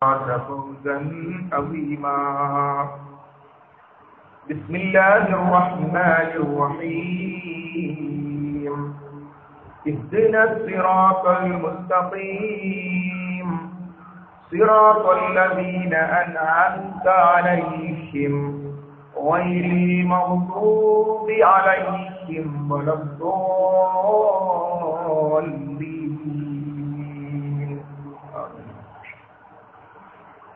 فوزا عظيما. بسم الله الرحمن الرحيم. اهدنا الصراط المستقيم صراط الذين أنعمت عليهم غير المغضوب عليهم ولا الضالين.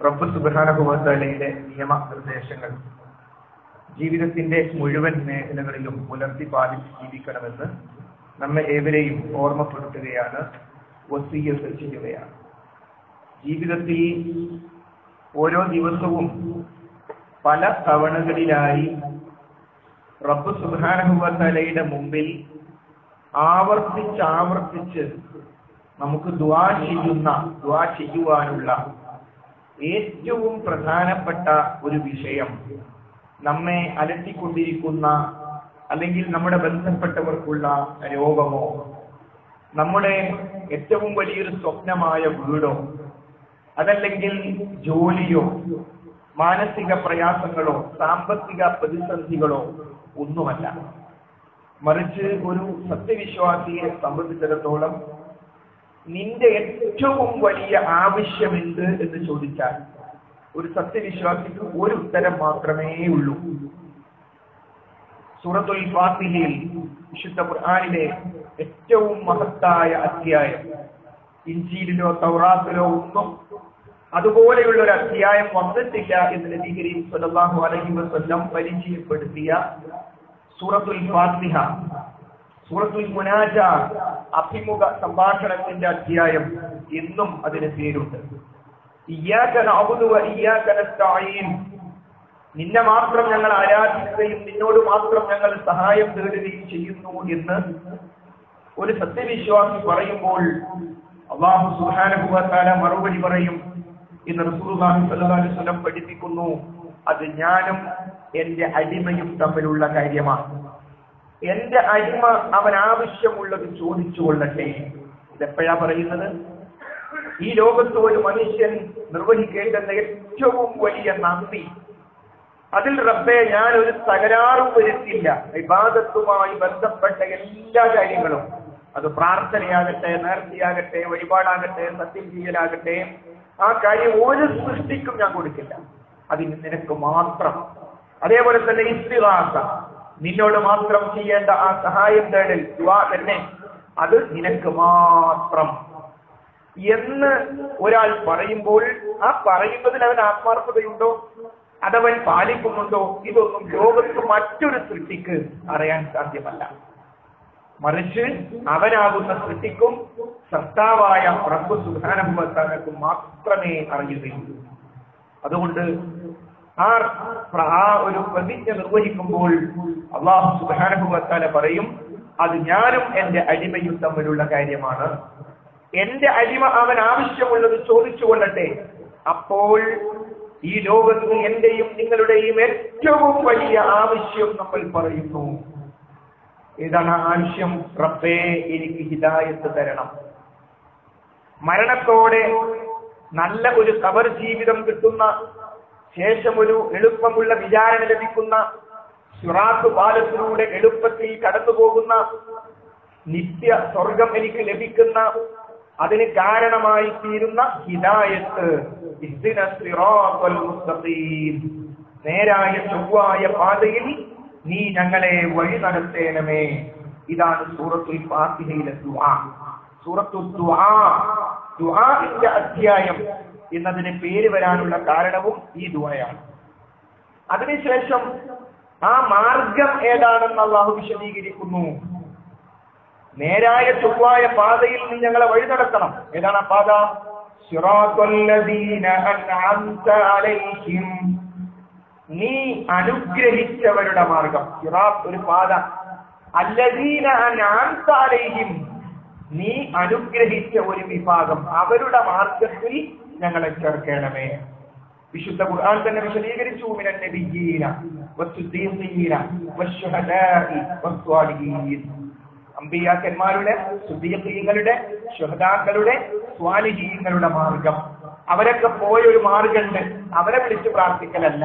റബ്ബ് സുബ്ഹാനഹു വ തആലയുടെ നിയമനിർദ്ദേശങ്ങൾ ജീവിതത്തിന്റെ മുഴുവൻ മേഖലകളിലും പുലർത്തി പാലിച്ച് ജീവിക്കണമെന്ന് നമ്മെ ഏവരെയും ഓർമ്മപ്പെടുത്തുകയാണ്, വസിയ്യത്ത് ചെയ്യുകയാണ്. ജീവിതത്തിൽ ഓരോ ദിവസവും പല തവണകളിലായി റബ്ബ് സുബ്ഹാനഹു വ തആലയുടെ മുമ്പിൽ ആവർത്തിച്ച് നമുക്ക് ദുആ ചെയ്യുവാനുള്ള ഏറ്റവും പ്രധാനപ്പെട്ട ഒരു വിഷയം, നമ്മെ അലട്ടിക്കൊണ്ടിരിക്കുന്ന അല്ലെങ്കിൽ നമ്മുടെ ബന്ധപ്പെട്ടവർക്കുള്ള രോഗമോ, നമ്മുടെ ഏറ്റവും വലിയൊരു സ്വപ്നമായ വീടോ, അതല്ലെങ്കിൽ ജോലിയോ, മാനസിക പ്രയാസങ്ങളോ, സാമ്പത്തിക പ്രതിസന്ധികളോ ഒന്നുമല്ല. മറിച്ച് ഒരു സത്യവിശ്വാസിയെ സംബന്ധിച്ചിടത്തോളം നിന്റെ ഏറ്റവും വലിയ ആവശ്യമെന്ത് എന്ന് ചോദിച്ചാൽ ഒരു സത്യവിശ്വാസിക്ക് ഒരു ഉത്തരം മാത്രമേ ഉള്ളൂ. സൂറത്തുൽ ഫാത്തിഹയിൽ, വിശുദ്ധ ഖുർആനിലെ ഏറ്റവും മഹത്തായ അധ്യായം, ഇൻജീലിലോ തൗറാത്തിലോ ഒന്നും അതുപോലെയുള്ള ഒരു അധ്യായം വന്നിട്ടില്ല എന്ന് നബി കരീം സ്വല്ലല്ലാഹു അലൈഹി വസല്ലം പരിചയപ്പെടുത്തിയ സൂറത്തുൽ ഫാത്തിഹ, സൂറത്തുൽ മുനാജാത്ത്, അഭിമുഖ സംഭാഷണത്തിന്റെ അധ്യായം എന്നും അതിന് പേരുണ്ട്. ഇയ്യാക നഅ്ബുദു വ ഇയ്യാക നസ്തഈൻ, നിന്നെ മാത്രം ഞങ്ങൾ ആരാധിക്കുകയും നിന്നോട് മാത്രം ഞങ്ങൾ സഹായം തേടുകയും ചെയ്യുന്നു എന്ന് ഒരു സത്യവിശ്വാസി പറയുമ്പോൾ അല്ലാഹു സുബ്ഹാനഹു വ തആല മറുപടി പറയും എന്ന് റസൂലുള്ളാഹി സ്വല്ലല്ലാഹു അലൈഹി വസല്ലം പഠിപ്പിക്കുന്നു, അത് ഞാനും എന്റെ അടിമയും തമ്മിലുള്ള കാര്യമാണ്. എന്റെ അടിമ അവൻ ആവശ്യമുള്ളത് ചോദിച്ചു കൊള്ളട്ടെ. ഇതെപ്പോഴാ പറയുന്നത്? ഈ ലോകത്ത് ഒരു മനുഷ്യൻ നിർവഹിക്കേണ്ടുന്ന ഏറ്റവും വലിയ നന്ദി, അതിൽ റബ്ബേ ഞാൻ ഒരു തകരാറും വരുത്തില്ല. ഇബാദത്തുമായി ബന്ധപ്പെട്ട എല്ലാ കാര്യങ്ങളും, അത് പ്രാർത്ഥനയാകട്ടെ, നേർച്ചയാകട്ടെ, വഴിപാടാകട്ടെ, സത്യം ചെയ്യലാകട്ടെ, ആ കാര്യം ഒരു സൃഷ്ടിക്കും ഞാൻ കൊടുക്കില്ല, അതിന് നിനക്ക് മാത്രം. അതേപോലെ തന്നെ ഇസ്തിഗാസ, നിന്നോട് മാത്രം ചെയ്യേണ്ട ആ സഹായം തേടൽ, ദുആ തന്നെ, അത് നിനക്ക് മാത്രം എന്ന് ഒരാൾ പറയുമ്പോൾ ആ പറയുന്നതിൽ അവൻ ആത്മാർത്ഥതയുണ്ടോ, അതവൻ പാലിക്കുന്നുണ്ടോ, ഇതൊന്നും ലോകത്ത് മറ്റൊരു സൃഷ്ടിക്ക് അറിയാൻ സാധ്യമല്ല. മറിച്ച് അവനാകുന്ന സൃഷ്ടിക്കും സൃഷ്ടാവായ റബ്ബ് സുബ്ഹാനഹു വ തആലയ്ക്ക് മാത്രമേ അറിയുകയുള്ളൂ. അതുകൊണ്ട് ആ ഒരു പ്രതിജ്ഞ നിർവഹിക്കുമ്പോൾ അല്ലാഹു സുബ്ഹാനഹു വ തആല പറയും, അത് ഞാനും എന്റെ അടിമയും തമ്മിലുള്ള കാര്യമാണ്. എന്റെ അടിമ അവൻ ആവശ്യമുള്ളത് ചോദിച്ചു കൊള്ളട്ടെ. അപ്പോൾ ഈ ലോകത്ത് എന്റെയും നിങ്ങളുടെയും ഏറ്റവും വലിയ ആവശ്യം നമ്മൾ പറയുന്നു. ഏതാണ് ആവശ്യം? റബ്ബേ, എനിക്ക് ഹിദായത്ത് തരണം. മരണത്തോടെ നല്ല ഒരു ഖബർ ജീവിതം കിട്ടുന്ന ശേഷം ഒരു എളുപ്പമുള്ള വിചാരണ ലഭിക്കുന്ന, സിറാത്ത് പാലത്തിലൂടെ എളുപ്പത്തിൽ കടന്നു പോകുന്ന, നിത്യ സ്വർഗം എനിക്ക് ലഭിക്കുന്ന, അതിന് കാരണമായി തീരുന്ന ഹിദായത്ത്, ഇഹ്ദിന സിറാത്തൽ മുസ്തഖീം, നേരായ ചൊവ്വായ പാതയിൽ നീ ഞങ്ങളെ വഴി നടത്തേണമേ. ഇതാണ് സൂറത്തുൽ ഫാത്തിഹയിലെ ദുആ. സൂറത്തുൽ ദുആ, ദുആഇന്റെ അധ്യായം എന്നതിന് പേര് വരാനുള്ള കാരണവും ഈ ദുആയാണ്. അതിനുശേഷം ആ മാർഗം ഏതാണെന്ന് അല്ലാഹു വിശദീകരിക്കുന്നു. നേരായ ചൊവ്വായ പാതയിൽ നീ ഞങ്ങളെ വഴി നടത്തണം. ഏതാണ് ആ പാത? സിറാത്തല്ലദീന അൻഅംത അലൈഹിം, നീ അനുഗ്രഹിച്ചവരുടെ മാർഗം. സിറാത്ത് ഒരു പാത, അല്ലദീന അൻഅംത അലൈഹിം, നീ അനുഗ്രഹിച്ച ഒരു വിഭാഗം, അവരുടെ മാർഗത്തിൽ ഞങ്ങളെ ചേർക്കണമേ. വിശുദ്ധ ഖുർആൻ തന്നെ വിശദീകരിച്ചു, മിനൻ നബിയ്യീന വസ്സുദ്ദീഖീന വശുഹദാഇ വസ്വാലിഹീൻ, അമ്പിയാക്കന്മാരുടെ, സുദ്ദീഖീങ്ങളുടെ, ശുഹദാക്കളുടെ, സ്വാലിഹീങ്ങളുടെ മാർഗം. അവരൊക്കെ പോയ ഒരു മാർഗമുണ്ട്. അവരെ വിളിച്ച് പ്രാർത്ഥിക്കലല്ല,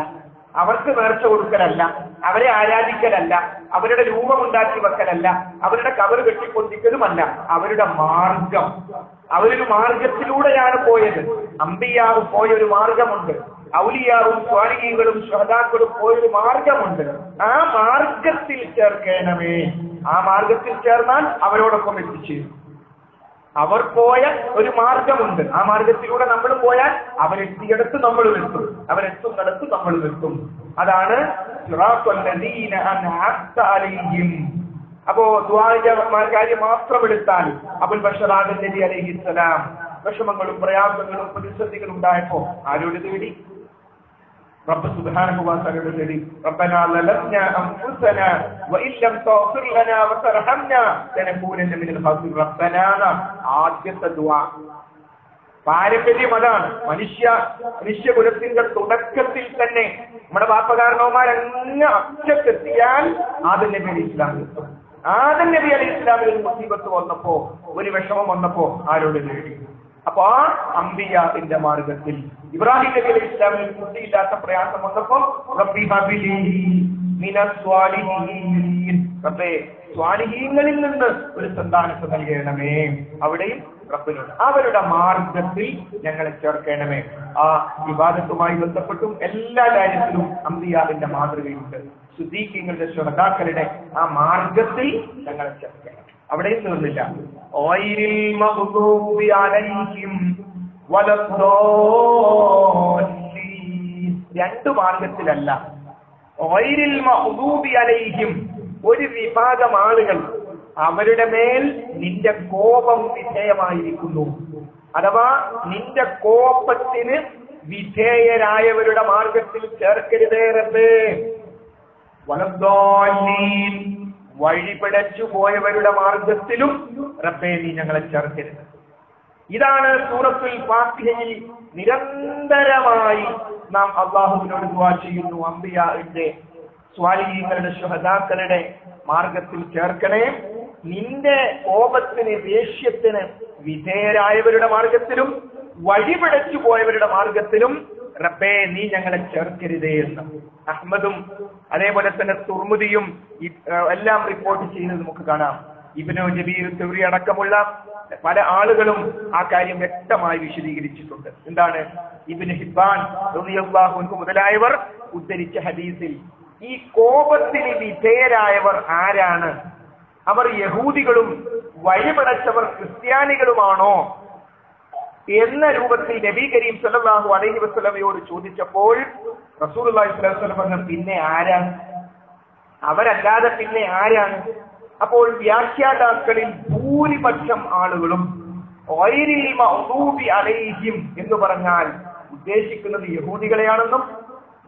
അവർക്ക് നേർച്ച കൊടുക്കലല്ല, അവരെ ആരാധിക്കലല്ല, അവരുടെ രൂപമുണ്ടാക്കി വെക്കലല്ല, അവരുടെ കബറ് കെട്ടിപ്പൊന്തിക്കലുമല്ല. അവരുടെ മാർഗം, അവരൊരു മാർഗത്തിലൂടെയാണ് പോയത്. അമ്പിയാവ് പോയൊരു മാർഗമുണ്ട്, ഔലിയാവും സ്വാലിഹീങ്ങളും ശുഹദാക്കളും പോയൊരു മാർഗമുണ്ട്. ആ മാർഗത്തിൽ ചേർക്കണമേ. ആ മാർഗത്തിൽ ചേർന്നാൽ അവരോടൊപ്പം എത്തിച്ചേരും. അവർ പോയ ഒരു മാർഗമുണ്ട്. ആ മാർഗത്തിലൂടെ നമ്മൾ പോയാൽ അവരെത്തിയിടത്ത് നമ്മളും എത്തും, അവരെത്തുന്നിടത്ത് നമ്മളും എത്തും. അതാണ് അപ്പോ കാര്യം മാത്രം എടുത്താൽ അബുൽ ബഷർ ആദം നബി അലൈഹിസ്സലാം വിഷമങ്ങളും പ്രയാസങ്ങളും പ്രതിസന്ധികളും ഉണ്ടായപ്പോ ആരോട് തേടി? റബ്ബ് സുബ്ഹാനഹു വ തആലയോട് തേടി. റബ്ബനാ ലലംനാ അൻഫുസനാ വഇൻ ലം തഗ്ഫിർ ലനാ വതർഹംനാ ലനകൂനന്ന മിനൽ ഖാസിരീൻ. റബ്ബനാ ആദ്യത്തെ ദുആ. പാരമ്പര്യം അതാണ്. മനുഷ്യകുലത്തിന്റെ തുടക്കത്തിൽ തന്നെ നമ്മുടെ ബാപ്പകാരണവന്മാരങ്ങ് അച്ചക്കെത്തിയാൽ ആദം നബി അലൈഹി ഇസ്ലാമിൽ എത്തും. ആദം നബി അലൈഹി ഇസ്ലാമിൽ ഒരു മുസീബത്ത് വന്നപ്പോ, ഒരു വിഷമം വന്നപ്പോ ആരോട് തേടി? അപ്പൊ ആ അംബിയാത്തിന്റെ മാർഗത്തിൽ ഇബ്രാഹിം നബി അലൈഹി ഇസ്ലാമിന് കുട്ടിയില്ലാത്ത പ്രയാസം വന്നപ്പോൾ റബ്ബി ഹബിലി മിനസ് സ്വാലിഹീൻ, റബ്ബേ സ്വാലിഹീങ്ങളിൽ നിന്ന് ഒരു സന്താനത്തെ നൽകണമേ. അവിടെയും റബ്ബിനോട് അവരുടെ മാർഗത്തിൽ ഞങ്ങളെ ചേർക്കണമേ. ആ ഇബാദത്തുമായി ബന്ധപ്പെട്ടും എല്ലാ കാര്യത്തിലും അംബിയാവിന്റെ മാതൃകയുണ്ട്. സുദ്ദീഖീങ്ങളുടെ ശുഹദാക്കളുടെ ആ മാർഗത്തിൽ ഞങ്ങളെ ചേർക്കണം. അവിടെയും തീർന്നില്ല. ഓയിരിൽ മഗ്ദൂബി അലൈഹിം വലദ്ദാല്ലീൻ. രണ്ട് മാർഗത്തിലല്ല. ഓയിരിൽ മഗ്ദൂബി അലൈഹിം, ഒരു വിഭാഗം ആളുകൾ അവരുടെ മേൽ നിന്റെ കോപം വിധേയമായിരിക്കുന്നു, അഥവാ നിന്റെ കോപത്തിന് വിധേയരായവരുടെ മാർഗത്തിൽ ചേർക്കരുതേ റബ്ബേ. വലദ്ദാല്ലീൻ, വഴിപിഴച്ചു പോയവരുടെ മാർഗത്തിലും റബ്ബേ നീ ഞങ്ങളെ ചേർക്കരുത്. ഇതാണ് സൂറത്തുൽ ഫാത്തിഹയിൽ നിരന്തരമായി നാം അല്ലാഹുവിനോട് ദുആ ചെയ്യുന്നു. അംബിയാഇന്റെ സ്വാലിഹീങ്ങളുടെ ശുഹദാക്കളുടെ മാർഗത്തിൽ ചേർക്കണേ. നിന്റെ കോപത്തിന് ദേഷ്യത്തിന് വിധേയരായവരുടെ മാർഗത്തിലും വഴിപിഴച്ചു പോയവരുടെ മാർഗത്തിലും റബ്ബേ നീ ഞങ്ങളെ ചേർക്കരുതേ എന്ന് അഹ്മദും അതേപോലെ തന്നെ തുർമുദിയും എല്ലാം റിപ്പോർട്ട് ചെയ്യുന്നത് നമുക്ക് കാണാം. ഇബ്നു ജബീർ തൗരി അടക്കമുള്ള പല ആളുകളും ആ കാര്യം വ്യക്തമായി വിശദീകരിച്ചിട്ടുണ്ട്. എന്താണ്? ഇബ്നു ഹിബ്ബാൻ റളിയല്ലാഹു അൻഹു മുതലായവർ ഉദ്ധരിച്ച ഹദീസിൽ ഈ കോപത്തിന് വിധേയരായവർ ആരാണ്? അവർ യഹൂദികളും വഴിപിഴച്ചവർ ക്രിസ്ത്യാനികളുമാണോ എന്ന രൂപത്തിൽ നബി കരീം സല്ലല്ലാഹു അലൈഹി വസല്ലമയോട് ചോദിച്ചപ്പോൾ റസൂലുള്ളാഹി സ്വല്ലല്ലാഹു അലൈഹി വസല്ലം പറഞ്ഞു, പിന്നെ ആരാണ്? അവരല്ലാതെ പിന്നെ ആരാണ്? അപ്പോൾ വ്യാഖ്യാതാക്കളിൽ ഭൂരിപക്ഷം ആളുകളും ഗൈരിൽ മഗ്ദൂബി അലൈഹിം എന്ന് പറഞ്ഞാൽ ഉദ്ദേശിക്കുന്നത് യഹൂദികളെയാണെന്നും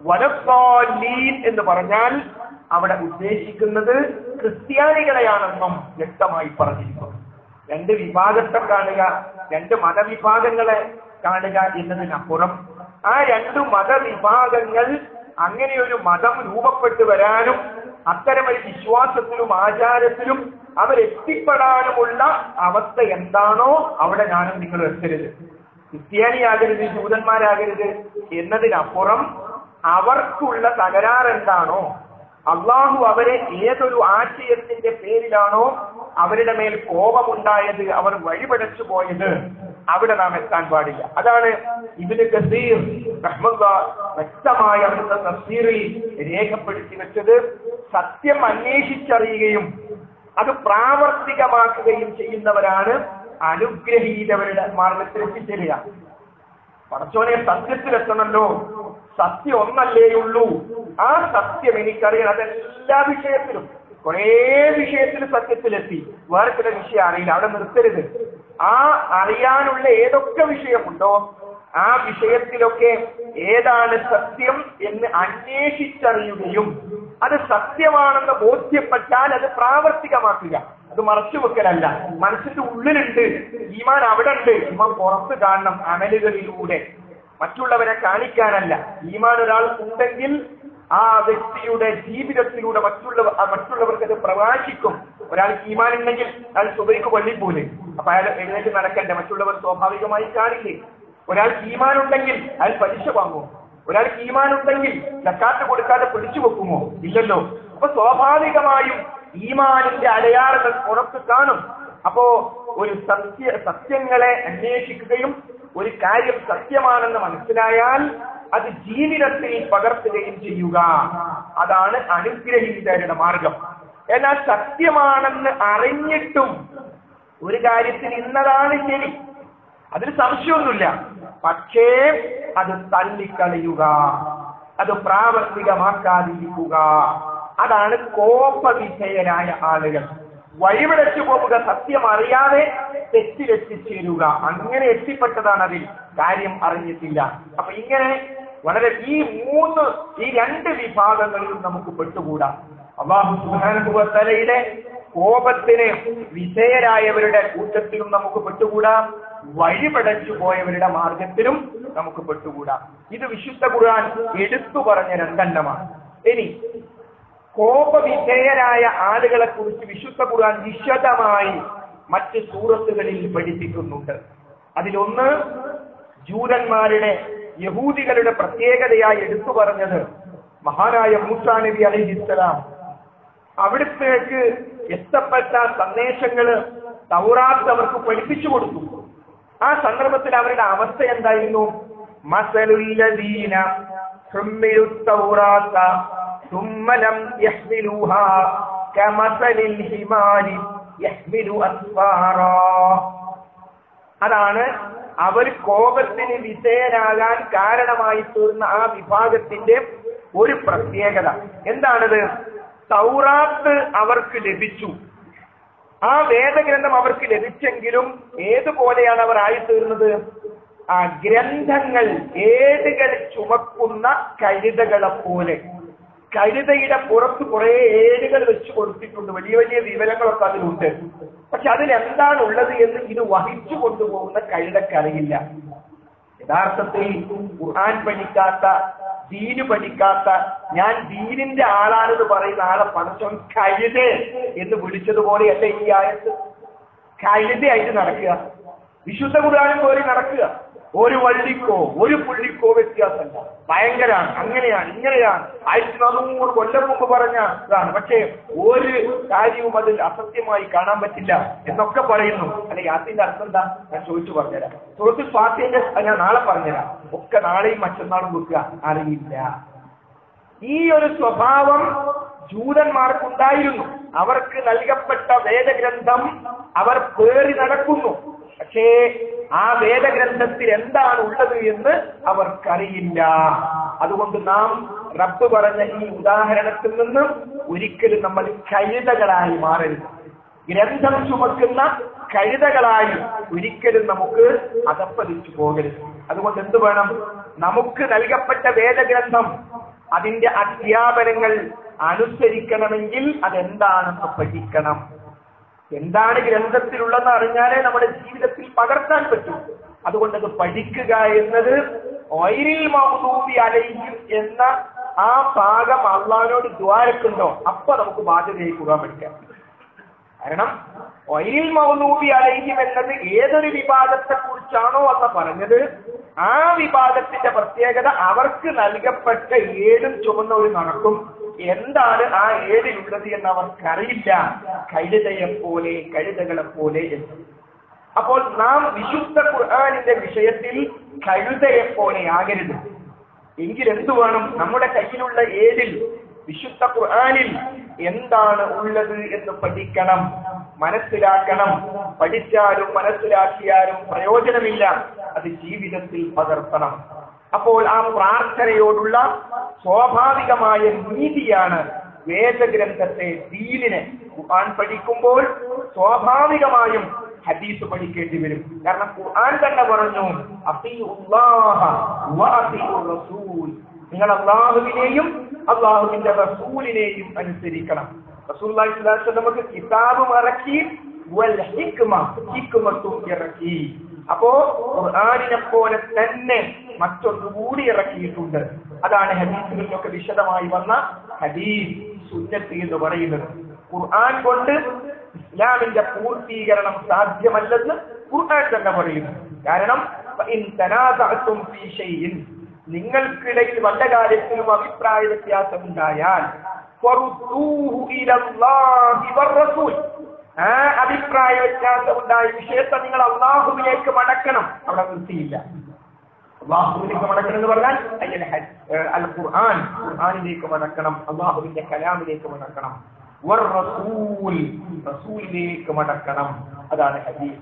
വലദ്ദാല്ലീൻ എന്ന് പറഞ്ഞാൽ അവിടെ ഉദ്ദേശിക്കുന്നത് ക്രിസ്ത്യാനികളെയാണെന്നും വ്യക്തമായി പറഞ്ഞിരിക്കുന്നു. രണ്ട് വിഭാഗത്തെ കാണുക, രണ്ട് മതവിഭാഗങ്ങളെ കാണുക എന്നതിനപ്പുറം ആ രണ്ട് മതവിഭാഗങ്ങൾ അങ്ങനെ ഒരു മതം രൂപപ്പെട്ടു വരാനും അത്തരമൊരു വിശ്വാസത്തിലും ആചാരത്തിലും അവരെത്തിപ്പെടാനുമുള്ള അവസ്ഥ എന്താണോ അവിടെ ഞാനും നിങ്ങൾ എത്തരുത്. ക്രിസ്ത്യാനിയാകരുത്, ജൂതന്മാരാകരുത് എന്നതിനപ്പുറം അവർക്കുള്ള തകരാറെന്താണോ, അള്ളാഹു അവരെ ഏതൊരു ആശയത്തിന്റെ പേരിലാണോ അവരുടെ മേൽ കോപമുണ്ടായത്, അവർ വഴിപടച്ചു പോയത്, അവിടെ നാം എത്താൻ പാടില്ല. അതാണ് ഇബ്നു കസീർ റഹ്മത്തുള്ളാഹി വ്യക്തമായ അവിടുത്തെ തഫ്സീറിൽ രേഖപ്പെടുത്തി വെച്ചത്. സത്യം അന്വേഷിച്ചറിയുകയും അത് പ്രാവർത്തികമാക്കുകയും ചെയ്യുന്നവരാണ് അനുഗ്രഹീതവരുടെ മാർഗത്തിൽ എത്തിച്ചേരുക. പടച്ചോനെ സത്യത്തിലെത്തണമല്ലോ, സത്യം ഒന്നല്ലേയുള്ളൂ, ആ സത്യം എനിക്കറിയണം. അതെല്ലാ വിഷയത്തിലും, കുറേ വിഷയത്തിൽ സത്യത്തിലെത്തി, വേറെ ചില വിഷയം അറിയില്ല, അവിടെ നിർത്തരുത്. ആ അറിയാനുള്ള ഏതൊക്കെ വിഷയമുണ്ടോ ആ വിഷയത്തിലൊക്കെ ഏതാണ് സത്യം എന്ന് അന്വേഷിച്ചറിയുകയും അത് സത്യമാണെന്ന് ബോധ്യപ്പെട്ടാൽ അത് പ്രാവർത്തികമാക്കുക. അത് മറച്ചു വെക്കലല്ല. മനസ്സിന്റെ ഉള്ളിലുണ്ട് ഈമാൻ, അവിടെ ഉണ്ട്. ഈമാൻ പുറത്ത് കാണണം അമലുകളിലൂടെ, മറ്റുള്ളവരെ കാണിക്കാനല്ല. ഈമാൻ ഒരാൾക്കുണ്ടെങ്കിൽ ആ വ്യക്തിയുടെ ജീവിതത്തിലൂടെ മറ്റുള്ളവർക്ക് അത് പ്രകാശിക്കും. ഒരാൾക്ക് ഈമാൻ ഉണ്ടെങ്കിൽ അയാൾ സുബഹിക്ക് പള്ളിയിൽ പോലെ, അപ്പൊ അയാൾ എഴുന്നേറ്റ് നടക്കണ്ടേ, മറ്റുള്ളവർ സ്വാഭാവികമായി കാണില്ലേ. ഒരാൾക്ക് ഈമാൻ ഉണ്ടെങ്കിൽ അയാൾ പലിശ വാങ്ങുമോ? ഒരാൾക്ക് ഈമാൻ ഉണ്ടെങ്കിൽ സക്കാത്ത് കൊടുക്കാതെ പിടിച്ചു വെക്കുമോ? ഇല്ലല്ലോ. അപ്പൊ സ്വാഭാവികമായും ഈമാനിന്റെ അടയാളങ്ങൾ പുറത്ത് കാണും. അപ്പോ ഒരു സത്യങ്ങളെ അന്വേഷിക്കുകയും ഒരു കാര്യം സത്യമാണെന്ന് മനസ്സിലായാൽ അത് ജീവിതത്തിൽ പകർത്തുകയും ചെയ്യുക, അതാണ് അനുഗ്രഹീതരുടെ മാർഗം. എന്നാൽ സത്യമാണെന്ന് അറിഞ്ഞിട്ടും ഒരു കാര്യത്തിൽ ഇന്നതാണ് ശരി, അതിൽ സംശയമൊന്നുമില്ല, പക്ഷേ അത് തള്ളിക്കളയുക, അത് പ്രാവർത്തികമാക്കാതിരിക്കുക, അതാണ് കോപവിധേയരായ ആളുകൾ. വഴിവിടച്ചു പോവുക, സത്യം അറിയാതെ തെറ്റിലെത്തിച്ചേരുക, അങ്ങനെ എത്തിപ്പെട്ടതാണ് അതിൽ, കാര്യം അറിഞ്ഞിട്ടില്ല. അപ്പൊ ഇങ്ങനെ വളരെ ഈ രണ്ട് വിഭാഗങ്ങളിലും നമുക്ക് പെട്ടുകൂടാ. അല്ലാഹു സുബ്ഹാനഹു വ തആലയുടെ കോപത്തിന് വിധേയരായവരുടെ കൂട്ടത്തിലും നമുക്ക് പെട്ടുകൂടാ, വഴിപടച്ചു പോയവരുടെ മാർഗത്തിലും നമുക്ക് പെട്ടുകൂടാ. ഇത് വിശുദ്ധ ഖുർആൻ എടുത്തു പറഞ്ഞ രണ്ടെണ്ണമാണ്. ഇനി കോപവിധേയരായ ആളുകളെ കുറിച്ച് വിശുദ്ധ ഖുർആൻ വിശദമായി മറ്റ് സൂറത്തുകളിൽ പഠിപ്പിക്കുന്നുണ്ട്. അതിലൊന്ന് ജൂതന്മാരുടെ യഹൂദികളുടെ പ്രത്യേകതയായി എടുത്തു പറഞ്ഞത് മഹാനായ മൂസാ നബി അലൈഹിസ്സലാം അവിടത്തേക്ക് എത്തപ്പെട്ട സന്ദേശങ്ങള് തൗറാത്ത് അവർക്ക് പഠിപ്പിച്ചു കൊടുത്തു. ആ സന്ദർഭത്തിൽ അവരുടെ അവസ്ഥ എന്തായിരുന്നു? മസലുല്ലദീന ഹുമ്മിലു തൗറാത്ത ثم لم يحملوها كمثل الحمار يحمل أسفارا. അതാണ് അവർ കോപത്തിന് വിധേയരാകാൻ കാരണമായി തീർന്ന ആ വിഭാഗത്തിന്റെ ഒരു പ്രത്യേകത. എന്താണത്? തൗറാത്ത് അവർക്ക് ലഭിച്ചു, ആ വേദഗ്രന്ഥം അവർക്ക് ലഭിച്ചെങ്കിലും ഏതുപോലെയാണ് അവർ ആയിത്തീർന്നത്? ആ ഗ്രന്ഥങ്ങൾ ഏടുകൾ ചുമക്കുന്ന കഴുതകളെ പോലെ. കഴുതയുടെ പുറത്ത് കുറെ ഏടുകൾ വെച്ച് കൊടുത്തിട്ടുണ്ട്, വലിയ വലിയ വിവരങ്ങളൊക്കെ അതിലുണ്ട്. പക്ഷെ അതിലെന്താണ് ഉള്ളത് എന്ന് ഇത് വഹിച്ചു കൊണ്ടുപോകുന്ന കഴുതക്കറിയില്ല. യഥാർത്ഥത്തിൽ ഖുർആൻ പഠിക്കാത്ത, ദീന് പഠിക്കാത്ത, ഞാൻ ദീനിന്റെ ആളാണെന്ന് പറയുന്ന ആളെ പടച്ചോൻ കഴുത എന്ന് വിളിച്ചതുപോലെയല്ല ഈ ആയത്ത്. കഴുതയായിട്ട് നടക്കുക, വിശുദ്ധ ഖുർആനിൽ പോലെ നടക്കുക, ഒരു വള്ളിക്കോ ഒരു പുള്ളിക്കോ വ്യത്യാസമല്ല. ഭയങ്കരാണ്, അങ്ങനെയാണ് ഇങ്ങനെയാണ്, 1400 കൊല്ലം മുമ്പ് പറഞ്ഞ ഇതാണ്. പക്ഷേ ഒരു കാര്യവും അതിൽ അസത്യമായി കാണാൻ പറ്റില്ല എന്നൊക്കെ പറയുന്നു. അല്ലെങ്കിൽ അതിന്റെ അർത്ഥം എന്താ? ഞാൻ ചോദിച്ചു പറഞ്ഞുതരാം. സൂറത്തുൽ ഫാത്തിഹയുടെ ഞാൻ നാളെ പറഞ്ഞുതരാം. ഒക്കെ നാളെയും മറ്റന്നാളും വെക്കുക, അറിയില്ല. ഈ ഒരു സ്വഭാവം ജൂതന്മാർക്കുണ്ടായിരുന്നു. അവർക്ക് നൽകപ്പെട്ട വേദഗ്രന്ഥം അവർ പേറി നടക്കുന്നു. പക്ഷേ ആ വേദഗ്രന്ഥത്തിൽ എന്താണ് ഉള്ളത് എന്ന് അവർക്കറിയില്ല. അതുകൊണ്ട് നാം റബ്ബ് പറഞ്ഞ ഈ ഉദാഹരണത്തിൽ നിന്ന് ഒരിക്കലും നമ്മൾ കഴുതകളായി മാറരുത്. ഗ്രന്ഥം ചുമക്കുന്ന കഴുതകളായി ഒരിക്കലും നമുക്ക് അധപ്പതിച്ചു പോകരുത്. അതുകൊണ്ട് എന്ത് വേണം? നമുക്ക് നൽകപ്പെട്ട വേദഗ്രന്ഥം, അതിന്റെ അധ്യാപനങ്ങൾ അനുസരിക്കണമെങ്കിൽ അതെന്താണെന്ന് പഠിക്കണം. എന്താണ് ഗ്രന്ഥത്തിലുള്ളതെന്ന് അറിഞ്ഞാലേ നമ്മുടെ ജീവിതത്തിൽ പകർത്താൻ പറ്റും. അതുകൊണ്ട് അത് പഠിക്കുക എന്നത് ഗൈറിൽ മഗ്ദൂബി അലൈഹിം എന്ന ആ ഭാഗം അള്ളാഹുവിനോട് ദ്വാരക്കുണ്ടോ അപ്പൊ നമുക്ക് ബാധ്യതയായി കൂടാൻ പഠിക്കാം. കാരണം ഗൈറിൽ മഗ്ദൂബി അലൈഹിം എന്നത് ഏതൊരു വിഭാഗത്തെ കുറിച്ചാണോ അല്ല പറഞ്ഞത്, ആ വിഭാഗത്തിന്റെ പ്രത്യേകത അവർക്ക് നൽകപ്പെട്ട ഏടും ചുമന്ന ഒരു നടക്കും. എന്താണ് ആ ഏടിലുള്ളത് എന്ന് അവർക്കറിയില്ല. കഴുതകളെ പോലെ എന്ന്. അപ്പോൾ നാം വിശുദ്ധ ഖുർആനിന്റെ വിഷയത്തിൽ കഴുതയെ പോലെ ആകരുത്. എങ്കിൽ എന്തു വേണം? നമ്മുടെ കയ്യിലുള്ള ഏടിൽ വിശുദ്ധ ഖുർആനിൽ എന്താണ് ഉള്ളത് എന്ന് പഠിക്കണം, മനസ്സിലാക്കണം. പഠിച്ചാലും മനസ്സിലാക്കിയാലും പ്രയോജനമില്ല, അത് ജീവിതത്തിൽ പകർത്തണം. അപ്പോൾ ആ പ്രാർത്ഥനയോടുള്ള സ്വാഭാവികമായ നീതിയാണ് വേദഗ്രന്ഥത്തെ, ദീനിനെ. ഖുർആൻ പഠിക്കുമ്പോൾ സ്വാഭാവികമായും ഹദീസ് പഠിക്കേണ്ടി വരും. കാരണം ഖുർആൻ തന്നെ പറഞ്ഞു, അത്തിഉല്ലാഹ വ അത്തിഉർ റസൂൽ, നിങ്ങൾ അല്ലാഹുവിനെയും അല്ലാഹുവിന്റെ റസൂലിനെയും അനുസരിക്കണം. റസൂലുള്ളാഹി സ്വല്ലല്ലാഹു അലൈഹി വസല്ലം കിതാബും ഇറക്കി, വൽ ഹിക്മത്തും ഇറക്കി. അപ്പോ ഖുർആനിനെ പോലെ തന്നെ മറ്റൊന്നുകൂടി ഇറക്കിയിട്ടുണ്ട്. അതാണ് ഹദീസുകളിലൊക്കെ വിശദമായി വന്ന ഹദീസ് സുന്നത്ത് എന്ന് പറയുന്നത്. ഖുർആൻ കൊണ്ട് ഇസ്ലാമിന്റെ പൂർത്തീകരണം സാധ്യമല്ലെന്ന് ഖുർആൻ തന്നെ പറയുന്നു. കാരണം ഫഇൻ തനാസഅതും ഫീ ഷൈഇൻ, നിങ്ങൾക്കിടയിൽ വല്ല കാര്യത്തിലും അഭിപ്രായ വ്യത്യാസം ഉണ്ടായാൽ ഫറുദ്ദൂഹു ഇലല്ലാഹി വറസൂൽ, ആ അഭിപ്രായ വ്യത്യാസം ഉണ്ടായ വിഷയത്തെ നിങ്ങൾ അല്ലാഹുവിലേക്ക് മടക്കണം. അവിടെ നിർത്തിയില്ല. അല്ലാഹുവിലേക്ക് മടക്കണം എന്ന് പറഞ്ഞാൽ അൽ ഖുർആൻ, ഖുർആനിലേക്ക് മടക്കണം, അല്ലാഹുവിന്റെ കലാമിലേക്ക് മടക്കണം. വറസൂൽ, റസൂലിലേക്ക് മടക്കണം. അതാണ് ഹദീസ്.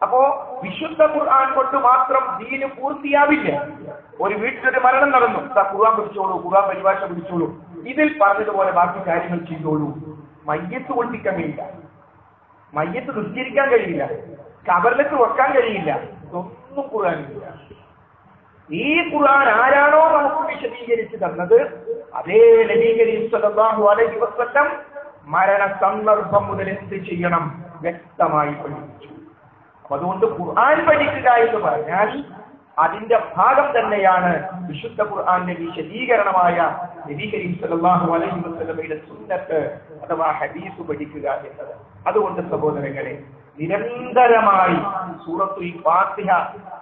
അപ്പോ വിശുദ്ധ ഖുർആൻ കൊണ്ട് മാത്രം ദീന് പൂർത്തിയാവില്ല. ഒരു വീട്ടിലൊരു മരണം നടന്നു, ഖുർആൻ പിടിച്ചോളൂ, ഖുർആൻ പരിഭാഷ പിടിച്ചോളൂ, ഇതിൽ പറഞ്ഞതുപോലെ ബാക്കി കാര്യങ്ങൾ ചെയ്തോളൂ. മയ്യത്ത് കൊണ്ടിരിക്കാൻ കഴിയില്ല, മയ്യത്ത് നിസ്കരിക്കാൻ കഴിയില്ല, കബറിലേക്ക് വെക്കാൻ കഴിയില്ല, ഒന്നും ഖുർആനില്ല. ഈ ഖുർആൻ ആരാണോ നമുക്ക് വിശദീകരിച്ചു തന്നത്, അതേ നബി കരീം സല്ലല്ലാഹു അലൈഹി വസല്ലം മരണ സന്ദർഭം മുതൽ എന്ത് ചെയ്യണം വ്യക്തമായി പഠിപ്പിച്ചു. അതുകൊണ്ട് ഖുർആൻ പഠിക്കുക എന്ന് പറഞ്ഞാൽ അതിന്റെ ഭാഗം തന്നെയാണ് വിശുദ്ധ ഖുർആന്റെ വിശദീകരണമായ നബി കരീം സല്ലല്ലാഹു അലൈഹി വസല്ലമയുടെ സുന്നത്ത് അഥവാ ഹദീസ് പഠിക്കുക എന്നത്. അതുകൊണ്ട് സഹോദരങ്ങളെ, നിരന്തരമായി സൂറത്തുൽ ഫാത്തിഹ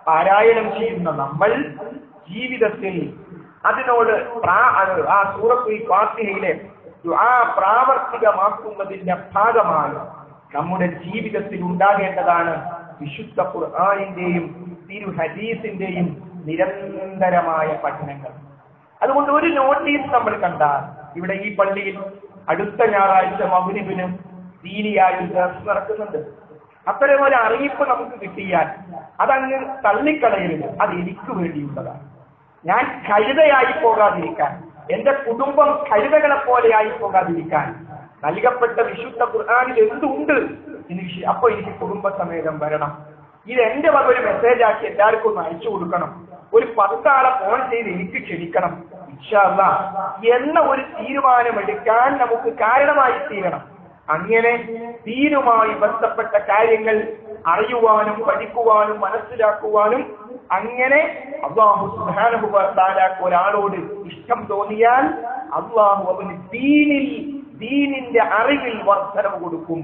പാരായണം ചെയ്യുന്ന നമ്മൾ ജീവിതത്തിൽ അതിനോട് ആ സൂറത്തുൽ ഫാത്തിഹയിലെ ദുആ പ്രാവർത്തികമാക്കുന്നതിന്റെ ഭാഗമായി നമ്മുടെ ജീവിതത്തിൽ ഉണ്ടാകേണ്ടതാണ് വിശുദ്ധ ഖുർആനിന്റെയും തിരു ഹദീസിന്റെയും നിരന്തരമായ പഠനങ്ങൾ. അതുകൊണ്ട് ഒരു നോട്ടീസ് നമ്മൾ കണ്ടാൽ, ഇവിടെ ഈ പള്ളിയിൽ അടുത്ത ഞായറാഴ്ച മഗ്‌രിബിന് ദീനിയായ ഒരു ദർസ് നടക്കുന്നുണ്ട്, അത്തരം ഒരു അറിയിപ്പ് നമുക്ക് കിട്ടിയാൽ അതങ്ങ് തള്ളിക്കളയരുത്. അത് എനിക്ക് വേണ്ടിയുള്ളതാണ്. ഞാൻ കഴുതയായി പോകാതിരിക്കാൻ, എന്റെ കുടുംബം കഴുതകളെ പോലെയായി പോകാതിരിക്കാൻ നൽകപ്പെട്ട വിശുദ്ധ ഖുർആനിൽ എന്തുണ്ട് അപ്പൊ എനിക്ക് കുടുംബസമേതം വരണം. ഇത് എന്റെ വക ഒരു മെസ്സേജ് ആക്കി എല്ലാവർക്കും ഒന്ന് അയച്ചു കൊടുക്കണം. ഒരു 10 ആളെ ഫോൺ ചെയ്ത് എനിക്ക് ക്ഷണിക്കണം ഇൻഷാ അല്ലാഹ് എന്ന ഒരു തീരുമാനമെടുക്കാൻ നമുക്ക് കാരണമായി തീരണം. അങ്ങനെ ദീനുമായി ബന്ധപ്പെട്ട കാര്യങ്ങൾ അറിയുവാനും പഠിക്കുവാനും മനസ്സിലാക്കുവാനും അങ്ങനെ അല്ലാഹു സുബ്ഹാനഹു വ തആലക്ക് ഒരാളോട് ഇഷ്ടം തോന്നിയാൽ അല്ലാഹു അവന് ദീനിന്റെ അറിവിൽ വർധനവ് കൊടുക്കും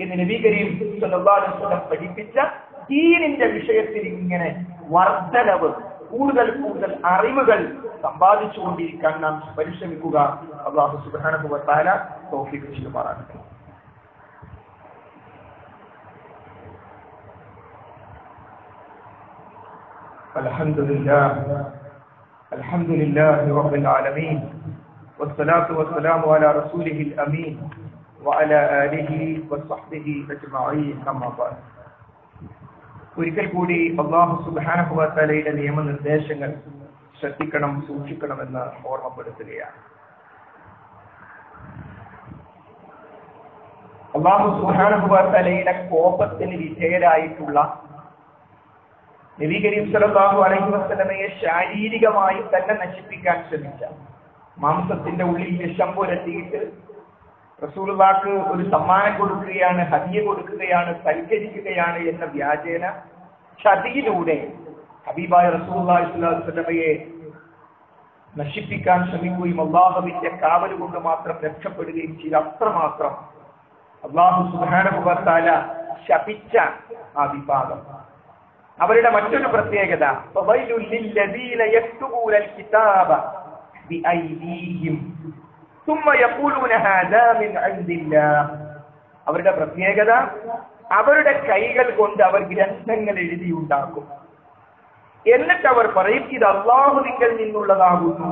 എന്ന് നബി കരീം സല്ലല്ലാഹു അലൈഹി വസല്ലം പഠിപ്പിച്ച ദീനിന്റെ വിഷയത്തിൽ ഇങ്ങനെ വർധനവ്, കൂടുതൽ കൂടുതൽ അറിവുകൾ സമ്പാദിച്ചുകൊണ്ടിരിക്കാൻ നാം പരിശ്രമിക്കുക. അല്ലാഹു സുബ്ഹാനഹു വ തആല തൗഫീഖ് ചെയ്യുമാറാകട്ടെ. അൽഹംദുലില്ലാഹി റബ്ബിൽ ആലമീൻ വസ്സലാത്തു വസ്സലാമു അലാ റസൂലിഹിൽ അമീൻ വഅലാ ആലിഹി വസ്സഹ്ബിഹി അജ്മഈൻ. അമ്മാ ബഅദ്. ഒരിക്കൽ കൂടി അല്ലാഹു സുബ്ഹാനഹു വ തആലയുടെ നിയമനിർദ്ദേശങ്ങൾ ശ്രദ്ധിക്കണം, സൂക്ഷിക്കണമെന്ന് ഓർമ്മപ്പെടുത്തുകയാണ്. അല്ലാഹു സുബ്ഹാനഹു വ തആലയുടെ കോപത്തിന് വിധേയരായിട്ടുള്ള നബി കരീം സല്ലല്ലാഹു അലൈഹി വസല്ലമയെ ശാരീരികമായി തന്നെ നശിപ്പിക്കാൻ ശ്രമിച്ച, മാംസത്തിന്റെ ഉള്ളിൽ വിഷം പുരട്ടിയിട്ട് റസൂലുള്ളാഹിക്ക് ഒരു സമ്മാനം കൊടുക്കുകയാണ്, ഹദിയ കൊടുക്കുകയാണ്, സൽക്കരിക്കുകയാണ് എന്ന വ്യാജേന ചതിയിലൂടെ ഹബീബായ റസൂലുള്ളാഹി സ്വല്ലല്ലാഹു അലൈഹി വസല്ലമയെ നശിപ്പിക്കാൻ ശ്രമിക്കുകയും അല്ലാഹുവിന്റെ കാവൽ കൊണ്ട് മാത്രം രക്ഷപ്പെടുകയും ചെയ്ത അത്രമാത്രം അല്ലാഹു സുബ്ഹാനഹു വ തആല ശപിച്ച ആ വിഭാഗം. അവരുടെ മറ്റൊരു പ്രത്യേകത അവരുടെ പ്രത്യേകത, അവരുടെ കൈകൾ കൊണ്ട് അവർ ഗ്രന്ഥങ്ങൾ എഴുതിയുണ്ടാക്കും. എന്നിട്ട് അവർ പറയും ഇത് അല്ലാഹുവിങ്കൽ നിന്നുള്ളതാകുന്നു.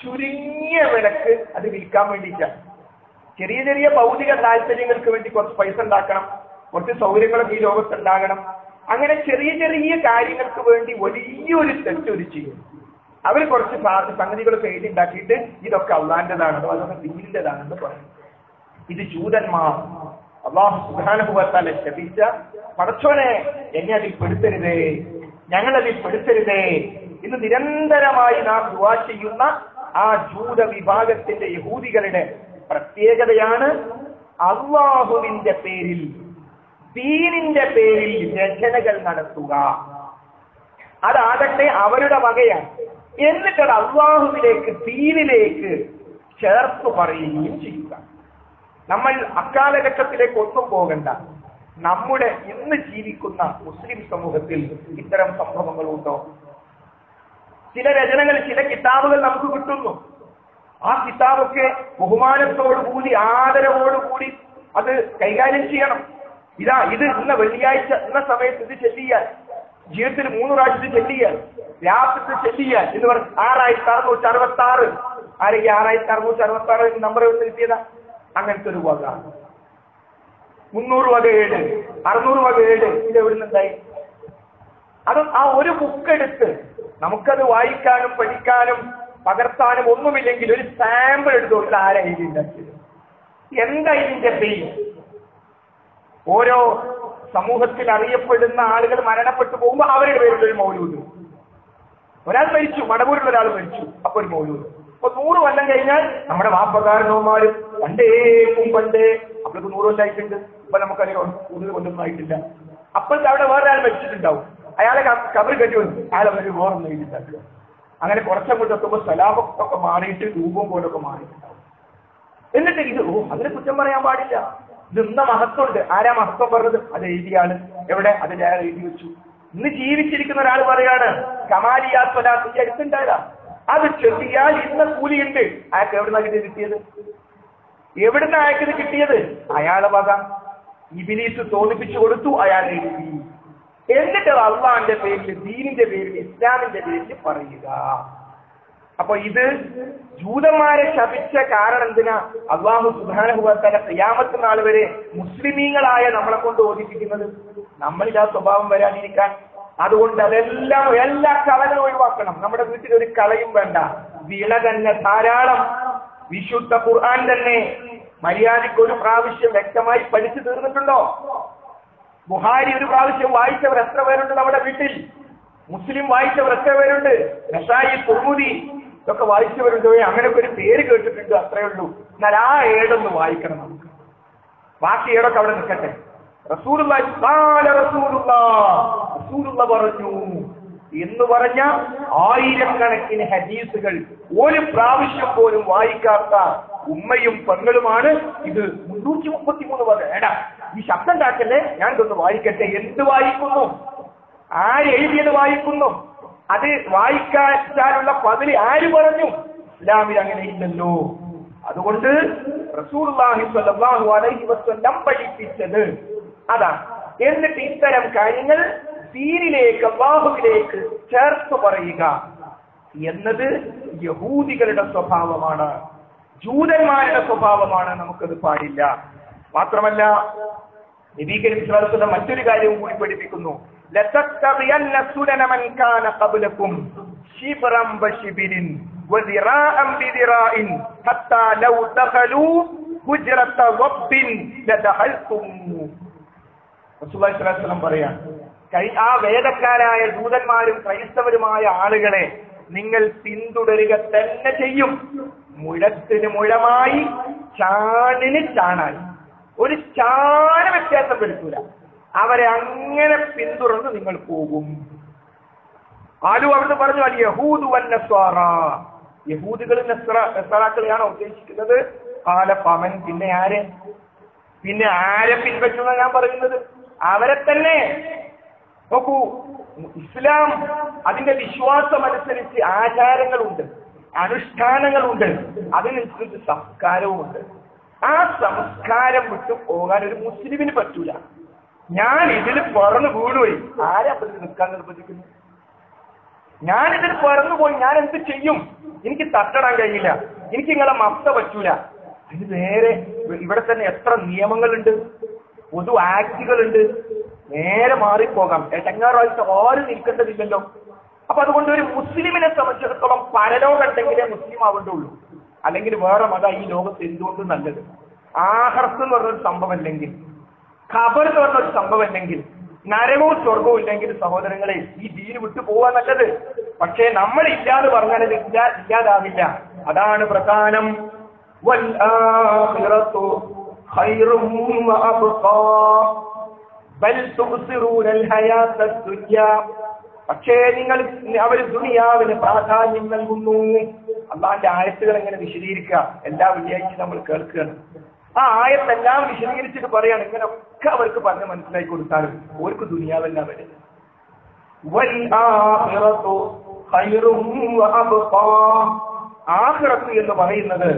ചുരുങ്ങിയ വിലക്ക് അത് വിൽക്കാൻ വേണ്ടിയിട്ടാണ്. ചെറിയ ചെറിയ ഭൗതിക താല്പര്യങ്ങൾക്ക് വേണ്ടി കുറച്ച് പൈസ ഉണ്ടാക്കണം, കുറച്ച് സൗകര്യങ്ങളൊക്കെ ഈ ലോകത്തുണ്ടാകണം. അങ്ങനെ ചെറിയ ചെറിയ കാര്യങ്ങൾക്ക് വേണ്ടി വലിയൊരു തെറ്റൊരു ചെയ്യും. അവർ കുറച്ച് സംഗതികളൊക്കെ എഴുതി ഉണ്ടാക്കിയിട്ട് ഇതൊക്കെ അള്ളാന്റേതാണെന്നോ അതൊക്കെ ദീനിന്റേതാണെന്ന് പറയും. ഇത് ജൂതന്മാർ അല്ലാഹു സുബ്ഹാനഹു വ തആല ശപിച്ച, പടച്ചോനെ എന്നെ അതിൽ പെടുത്തരുതേ, ഞങ്ങളതിൽ പെടുത്തരുതേ ഇന്ന് നിരന്തരമായി നാം ദുആ ചെയ്യുന്ന ആ ജൂത വിഭാഗത്തിന്റെ യഹൂദികളുടെ പ്രത്യേകതയാണ് അല്ലാഹുവിന്റെ പേരിൽ, ദീനിന്റെ പേരിൽ രചനകൾ നടത്തുക. അതാകട്ടെ അവരുടെ വകയാണ്. എന്നിട്ട് അല്ലാഹുവിലേക്ക്, ദീനിലേക്ക് ചേർത്ത് പറയുകയും ചെയ്യുക. നമ്മൾ അക്കാലഘട്ടത്തിലേക്ക് ഒന്നും പോകണ്ട. നമ്മുടെ ഇന്ന് ജീവിക്കുന്ന മുസ്ലിം സമൂഹത്തിൽ ഇത്തരം സംഭവങ്ങളുണ്ടോ? ചില രചനകൾ, ചില കിതാബുകൾ നമുക്ക് കിട്ടുന്നു. ആ കിതാബൊക്കെ ബഹുമാനത്തോടുകൂടി ആദരവോടുകൂടി അത് കൈകാര്യം ചെയ്യണം. ഇത് ഇന്ന വെള്ളിയാഴ്ച ഇന്ന സമയത്ത് ഇത് ചെല്ലിയാൽ, ജീവിതത്തിൽ 3 പ്രാവശ്യത്തിൽ ചെല്ലിയാൽ, രാത്രി ചെല്ലിയാൽ എന്ന് പറഞ്ഞ് 6666 ആരെങ്കിലും 6666 നമ്പർ ഒന്ന് കിട്ടിയതാ. അങ്ങനത്തെ ഒരു വക 300 വക 7, 600 വക 7 ഇത് എവിടുന്നുണ്ടായി? അത് ആ ഒരു ബുക്ക് എടുത്ത് നമുക്കത് വായിക്കാനും പഠിക്കാനും പകർത്താനും ഒന്നുമില്ലെങ്കിൽ ഒരു സാമ്പിൾ എടുത്ത് കൊടുത്ത് ആരാ എഴുതി ഉണ്ടാക്കിയത്? എന്താ ഇതിന്റെ പേര്? ഓരോ സമൂഹത്തിൽ അറിയപ്പെടുന്ന ആളുകൾ മരണപ്പെട്ടു പോകുമ്പോൾ അവരുടെ പേരിൽ ഒരു മൗലൂദ്. ഒരാൾ മരിച്ചു, മടവൂരിൽ ഒരാൾ മരിച്ചു, അപ്പൊ ഒരു മൗലൂദ്. അപ്പൊ 100 കൊല്ലം കഴിഞ്ഞാൽ നമ്മുടെ വാപ്പകാരനോമാരും പണ്ടേ അപ്പോഴേക്ക് 100 കൊല്ലമായിട്ടുണ്ട്. ഇപ്പൊ നമുക്കറിയാം 100 കൊല്ലൊന്നും ആയിട്ടില്ല. അപ്പോഴത്തെ അവിടെ വേറെ ആൾ മരിച്ചിട്ടുണ്ടാവും. അയാളെ കബർ കെട്ടി വന്നു, അയാളെ ഒരു വേറൊന്നും എഴുതിണ്ടാക്കുക. അങ്ങനെ കുറച്ചങ്ങോട്ട് എത്തുമ്പോൾ സലാമൊക്കെ മാറിയിട്ട് രൂപം പോലൊക്കെ മാറിയിട്ടുണ്ടാവും. എന്നിട്ട് ഇത് അതിനെ കുറ്റം പറയാൻ പാടില്ല. ഇത് ഇന്ന മഹത്വമുണ്ട്. ആരാ മഹത്വം പറഞ്ഞത്? അത് എഴുതിയ ആള്. എവിടെ? അത് ഞാൻ എഴുതി വെച്ചു. ഇന്ന് ജീവിച്ചിരിക്കുന്ന ഒരാൾ പറയാണ് കമാലിയാത്ത് എടുത്തുണ്ടായതാ, അത് ചെറിയാൽ ഇന്ന കൂലിയുണ്ട്. അയാൾക്ക് എവിടുന്നാ കിട്ടിയത്? എവിടുന്ന അയാൾക്കിത് കിട്ടിയത്? അയാളെ വക ഇബ്ലീസ് തോന്നിപ്പിച്ചു കൊടുത്തു, അയാൾ എഴുതി. എന്നിട്ട് അള്ളാഹിന്റെ പേരിൽ, ദീനിന്റെ പേരിൽ, ഇസ്ലാമിന്റെ പേരിൽ പറയുക. അപ്പൊ ഇത് ജൂതന്മാരെ ശപിച്ച കാരണം എന്തിനാ? അള്ളാഹു സുബ്ഹാനഹു വ തആല ഖിയാമത്ത് നാൾ വരെ മുസ്ലിമീങ്ങളായ നമ്മളെ കൊണ്ട് ഓദിപ്പിക്കുന്നത് നമ്മളിൽ ആ സ്വഭാവം വരാതിരിക്കാൻ. അതുകൊണ്ട് അതെല്ലാം, എല്ലാ കളകളും ഒഴിവാക്കണം. നമ്മുടെ വീട്ടിൽ ഒരു കളയും വേണ്ട. വിള തന്നെ ധാരാളം. വിശുദ്ധ ഖുർആൻ തന്നെ മര്യാദയ്ക്ക് ഒരു പ്രാവശ്യം വ്യക്തമായി പഠിച്ചു തീർന്നിട്ടുണ്ടോ? ബുഹാരി ഒരു പ്രാവശ്യം വായിച്ചവർ എത്ര പേരുണ്ട് നമ്മുടെ വീട്ടിൽ? മുസ്ലിം വായിച്ചവർ എത്ര പേരുണ്ട്? നസായി, തുർമുദി ഇതൊക്കെ വായിച്ചവരുണ്ട്. അങ്ങനെയൊക്കെ ഒരു പേര് കേട്ടിട്ടുണ്ട്, അത്രയേ ഉള്ളൂ. എന്നാൽ ആ ഏടൊന്ന് വായിക്കണം നമുക്ക്. ബാക്കി ഏടൊക്കെ അവിടെ നിൽക്കട്ടെ. റസൂലുള്ളാഹി പറഞ്ഞു എന്ന് പറഞ്ഞ 1000കണക്കിന് ഹദീസുകൾ ഒരു പ്രാവശ്യം പോലും വായിക്കാത്ത ഉമ്മയും പെങ്ങളുമാണ് ഇത്. 333 വക. എടാ ഈ ശബ്ദം ഉണ്ടാക്കല്ലേ, ഞാൻ ഇതൊന്ന് വായിക്കട്ടെ. എന്ത് വായിക്കുന്നു? ആരെഴുതിയത് വായിക്കുന്നു? അത് വായിക്കാനുള്ള പതില് ആര് പറഞ്ഞു? ഇസ്ലാമിൽ അങ്ങനെ ഇല്ലല്ലോ. അതുകൊണ്ട് റസൂലുള്ളാഹി സ്വല്ലല്ലാഹു അലൈഹി വസല്ലം പഠിപ്പിച്ചത് അതാണ്. എന്നിട്ട് ഇത്തരം കാര്യങ്ങൾ ദീനിലേക്ക്, അല്ലാഹുവിലേക്ക് ചേർത്ത് പറയുക എന്നത് യഹൂദികളുടെ സ്വഭാവമാണ്, ജൂതന്മാരുടെ സ്വഭാവമാണ്. നമുക്കത് പാടില്ല. മാത്രമല്ല നബി കരീം സ്വല്ലല്ലാഹു അലൈഹി വസല്ലം മറ്റൊരു കാര്യവും കൂടി പഠിപ്പിക്കുന്നു. ലതത്തബിയന്ന സുനന മൻ കാന ഖബ്ലകും ശിബ്റൻ ബശിബിരിൻ വദിറാഅൻ ബിദിറാഇൻ ഹത്താ ലൗ ദഖലൂ ഹുജ്റത റബ്ബിൻ ലദഖൽതും. റസൂലുള്ളാഹി സ്വല്ലല്ലാഹു അലൈഹി വസല്ലം പറയാൻ, ആ വേദക്കാരായ ജൂതന്മാരും ക്രൈസ്തവരുമായ ആളുകളെ നിങ്ങൾ പിന്തുടരുക തന്നെ ചെയ്യും. മുഴത്തിന് മുഴമായി, ചാണിന് ചാണായി, ഒരു ചാണ വ്യത്യാസം വരുത്തൂല. അവരെ അങ്ങനെ പിന്തുടർന്ന് നിങ്ങൾ പോകും. ആലു അവിടുന്ന് പറഞ്ഞു, അൽ യഹൂദു വൻ നസ്വാറ, യഹൂദികളും നസ്രാക്കളെയാണോ ഉദ്ദേശിക്കുന്നത്? പമൻ, പിന്നെ ആരെ പിൻപറ്റുന്ന ഞാൻ പറയുന്നത്? അവരെ തന്നെ. നോക്കൂ, ഇസ്ലാം അതിന്റെ വിശ്വാസം അനുസരിച്ച് ആചാരങ്ങളുണ്ട്, അനുഷ്ഠാനങ്ങളുണ്ട്, അതിനനുസരിച്ച് സംസ്കാരവുമുണ്ട്. ആ സംസ്കാരം വിട്ടു പോകാൻ ഒരു മുസ്ലിമിന് പറ്റൂല. ഞാൻ ഇതിൽ പറന്നു വീണുപോയി, ആരെ അപ്പൊ നിൽക്കാൻ നിർബന്ധിക്കുന്നു? ഞാനിതിൽ പറന്നുപോയി, ഞാൻ എന്ത് ചെയ്യും? എനിക്ക് തട്ടടാൻ കഴിയില്ല, എനിക്ക് നിങ്ങളെ മഫ്ത പറ്റൂല. ഇത് നേരെ ഇവിടെ തന്നെ എത്ര നിയമങ്ങളുണ്ട്, പൊതു ആക്ടുകളുണ്ട്. നേരെ മാറിപ്പോകാം. എടങ്ങാറായിട്ട് ആരും നിൽക്കേണ്ടതില്ലല്ലോ. അപ്പൊ അതുകൊണ്ട് ഒരു മുസ്ലിമിനെ സംബന്ധിച്ചിടത്തോളം പരലോകം ഉണ്ടെങ്കിലേ മുസ്ലിം ആവേണ്ടുള്ളൂ. അല്ലെങ്കിൽ വേറെ മത ഈ ലോകത്ത് എന്തുകൊണ്ടും നല്ലത്. ആഖിറത്ത് എന്ന് പറഞ്ഞൊരു സംഭവം ഇല്ലെങ്കിൽ, ഖബർ എന്ന് പറഞ്ഞൊരു സംഭവം ഇല്ലെങ്കിൽ, നരകവും സ്വർഗവും ഇല്ലെങ്കിൽ സഹോദരങ്ങളെ ഈ ദീന് വിട്ടു പോവാൻ നല്ലത്. പക്ഷേ നമ്മൾ ഇല്ലാതെ പറഞ്ഞാൽ ഇല്ലാതാവില്ല. അതാണ് പ്രധാനം. വൽ ആഖിറതു ഖൈറും വഅബ്ഖാ ബൽ തുബ്സിറൂനൽ ഹയാത്തദ് ദുനിയാ. പക്ഷേ അവർ ദുനിയാവിന് പ്രാധാന്യം നൽകുന്നു. അള്ളാന്റെ ആയത്തുകൾ എങ്ങനെ വിശദീകരിക്കുക? എല്ലാ വെള്ളിയാഴ്ച നമ്മൾ കേൾക്കുകയാണ്. ആ ആയത്തെല്ലാം വിശദീകരിച്ചിട്ട് പറയാണ് ഇങ്ങനെയൊക്കെ അവർക്ക് പറഞ്ഞ് മനസ്സിലാക്കി കൊടുത്താലും അവർക്ക് ദുനിയാവല്ല വരുന്നത്. ആഖിറത്ത് എന്ന് പറയുന്നത്,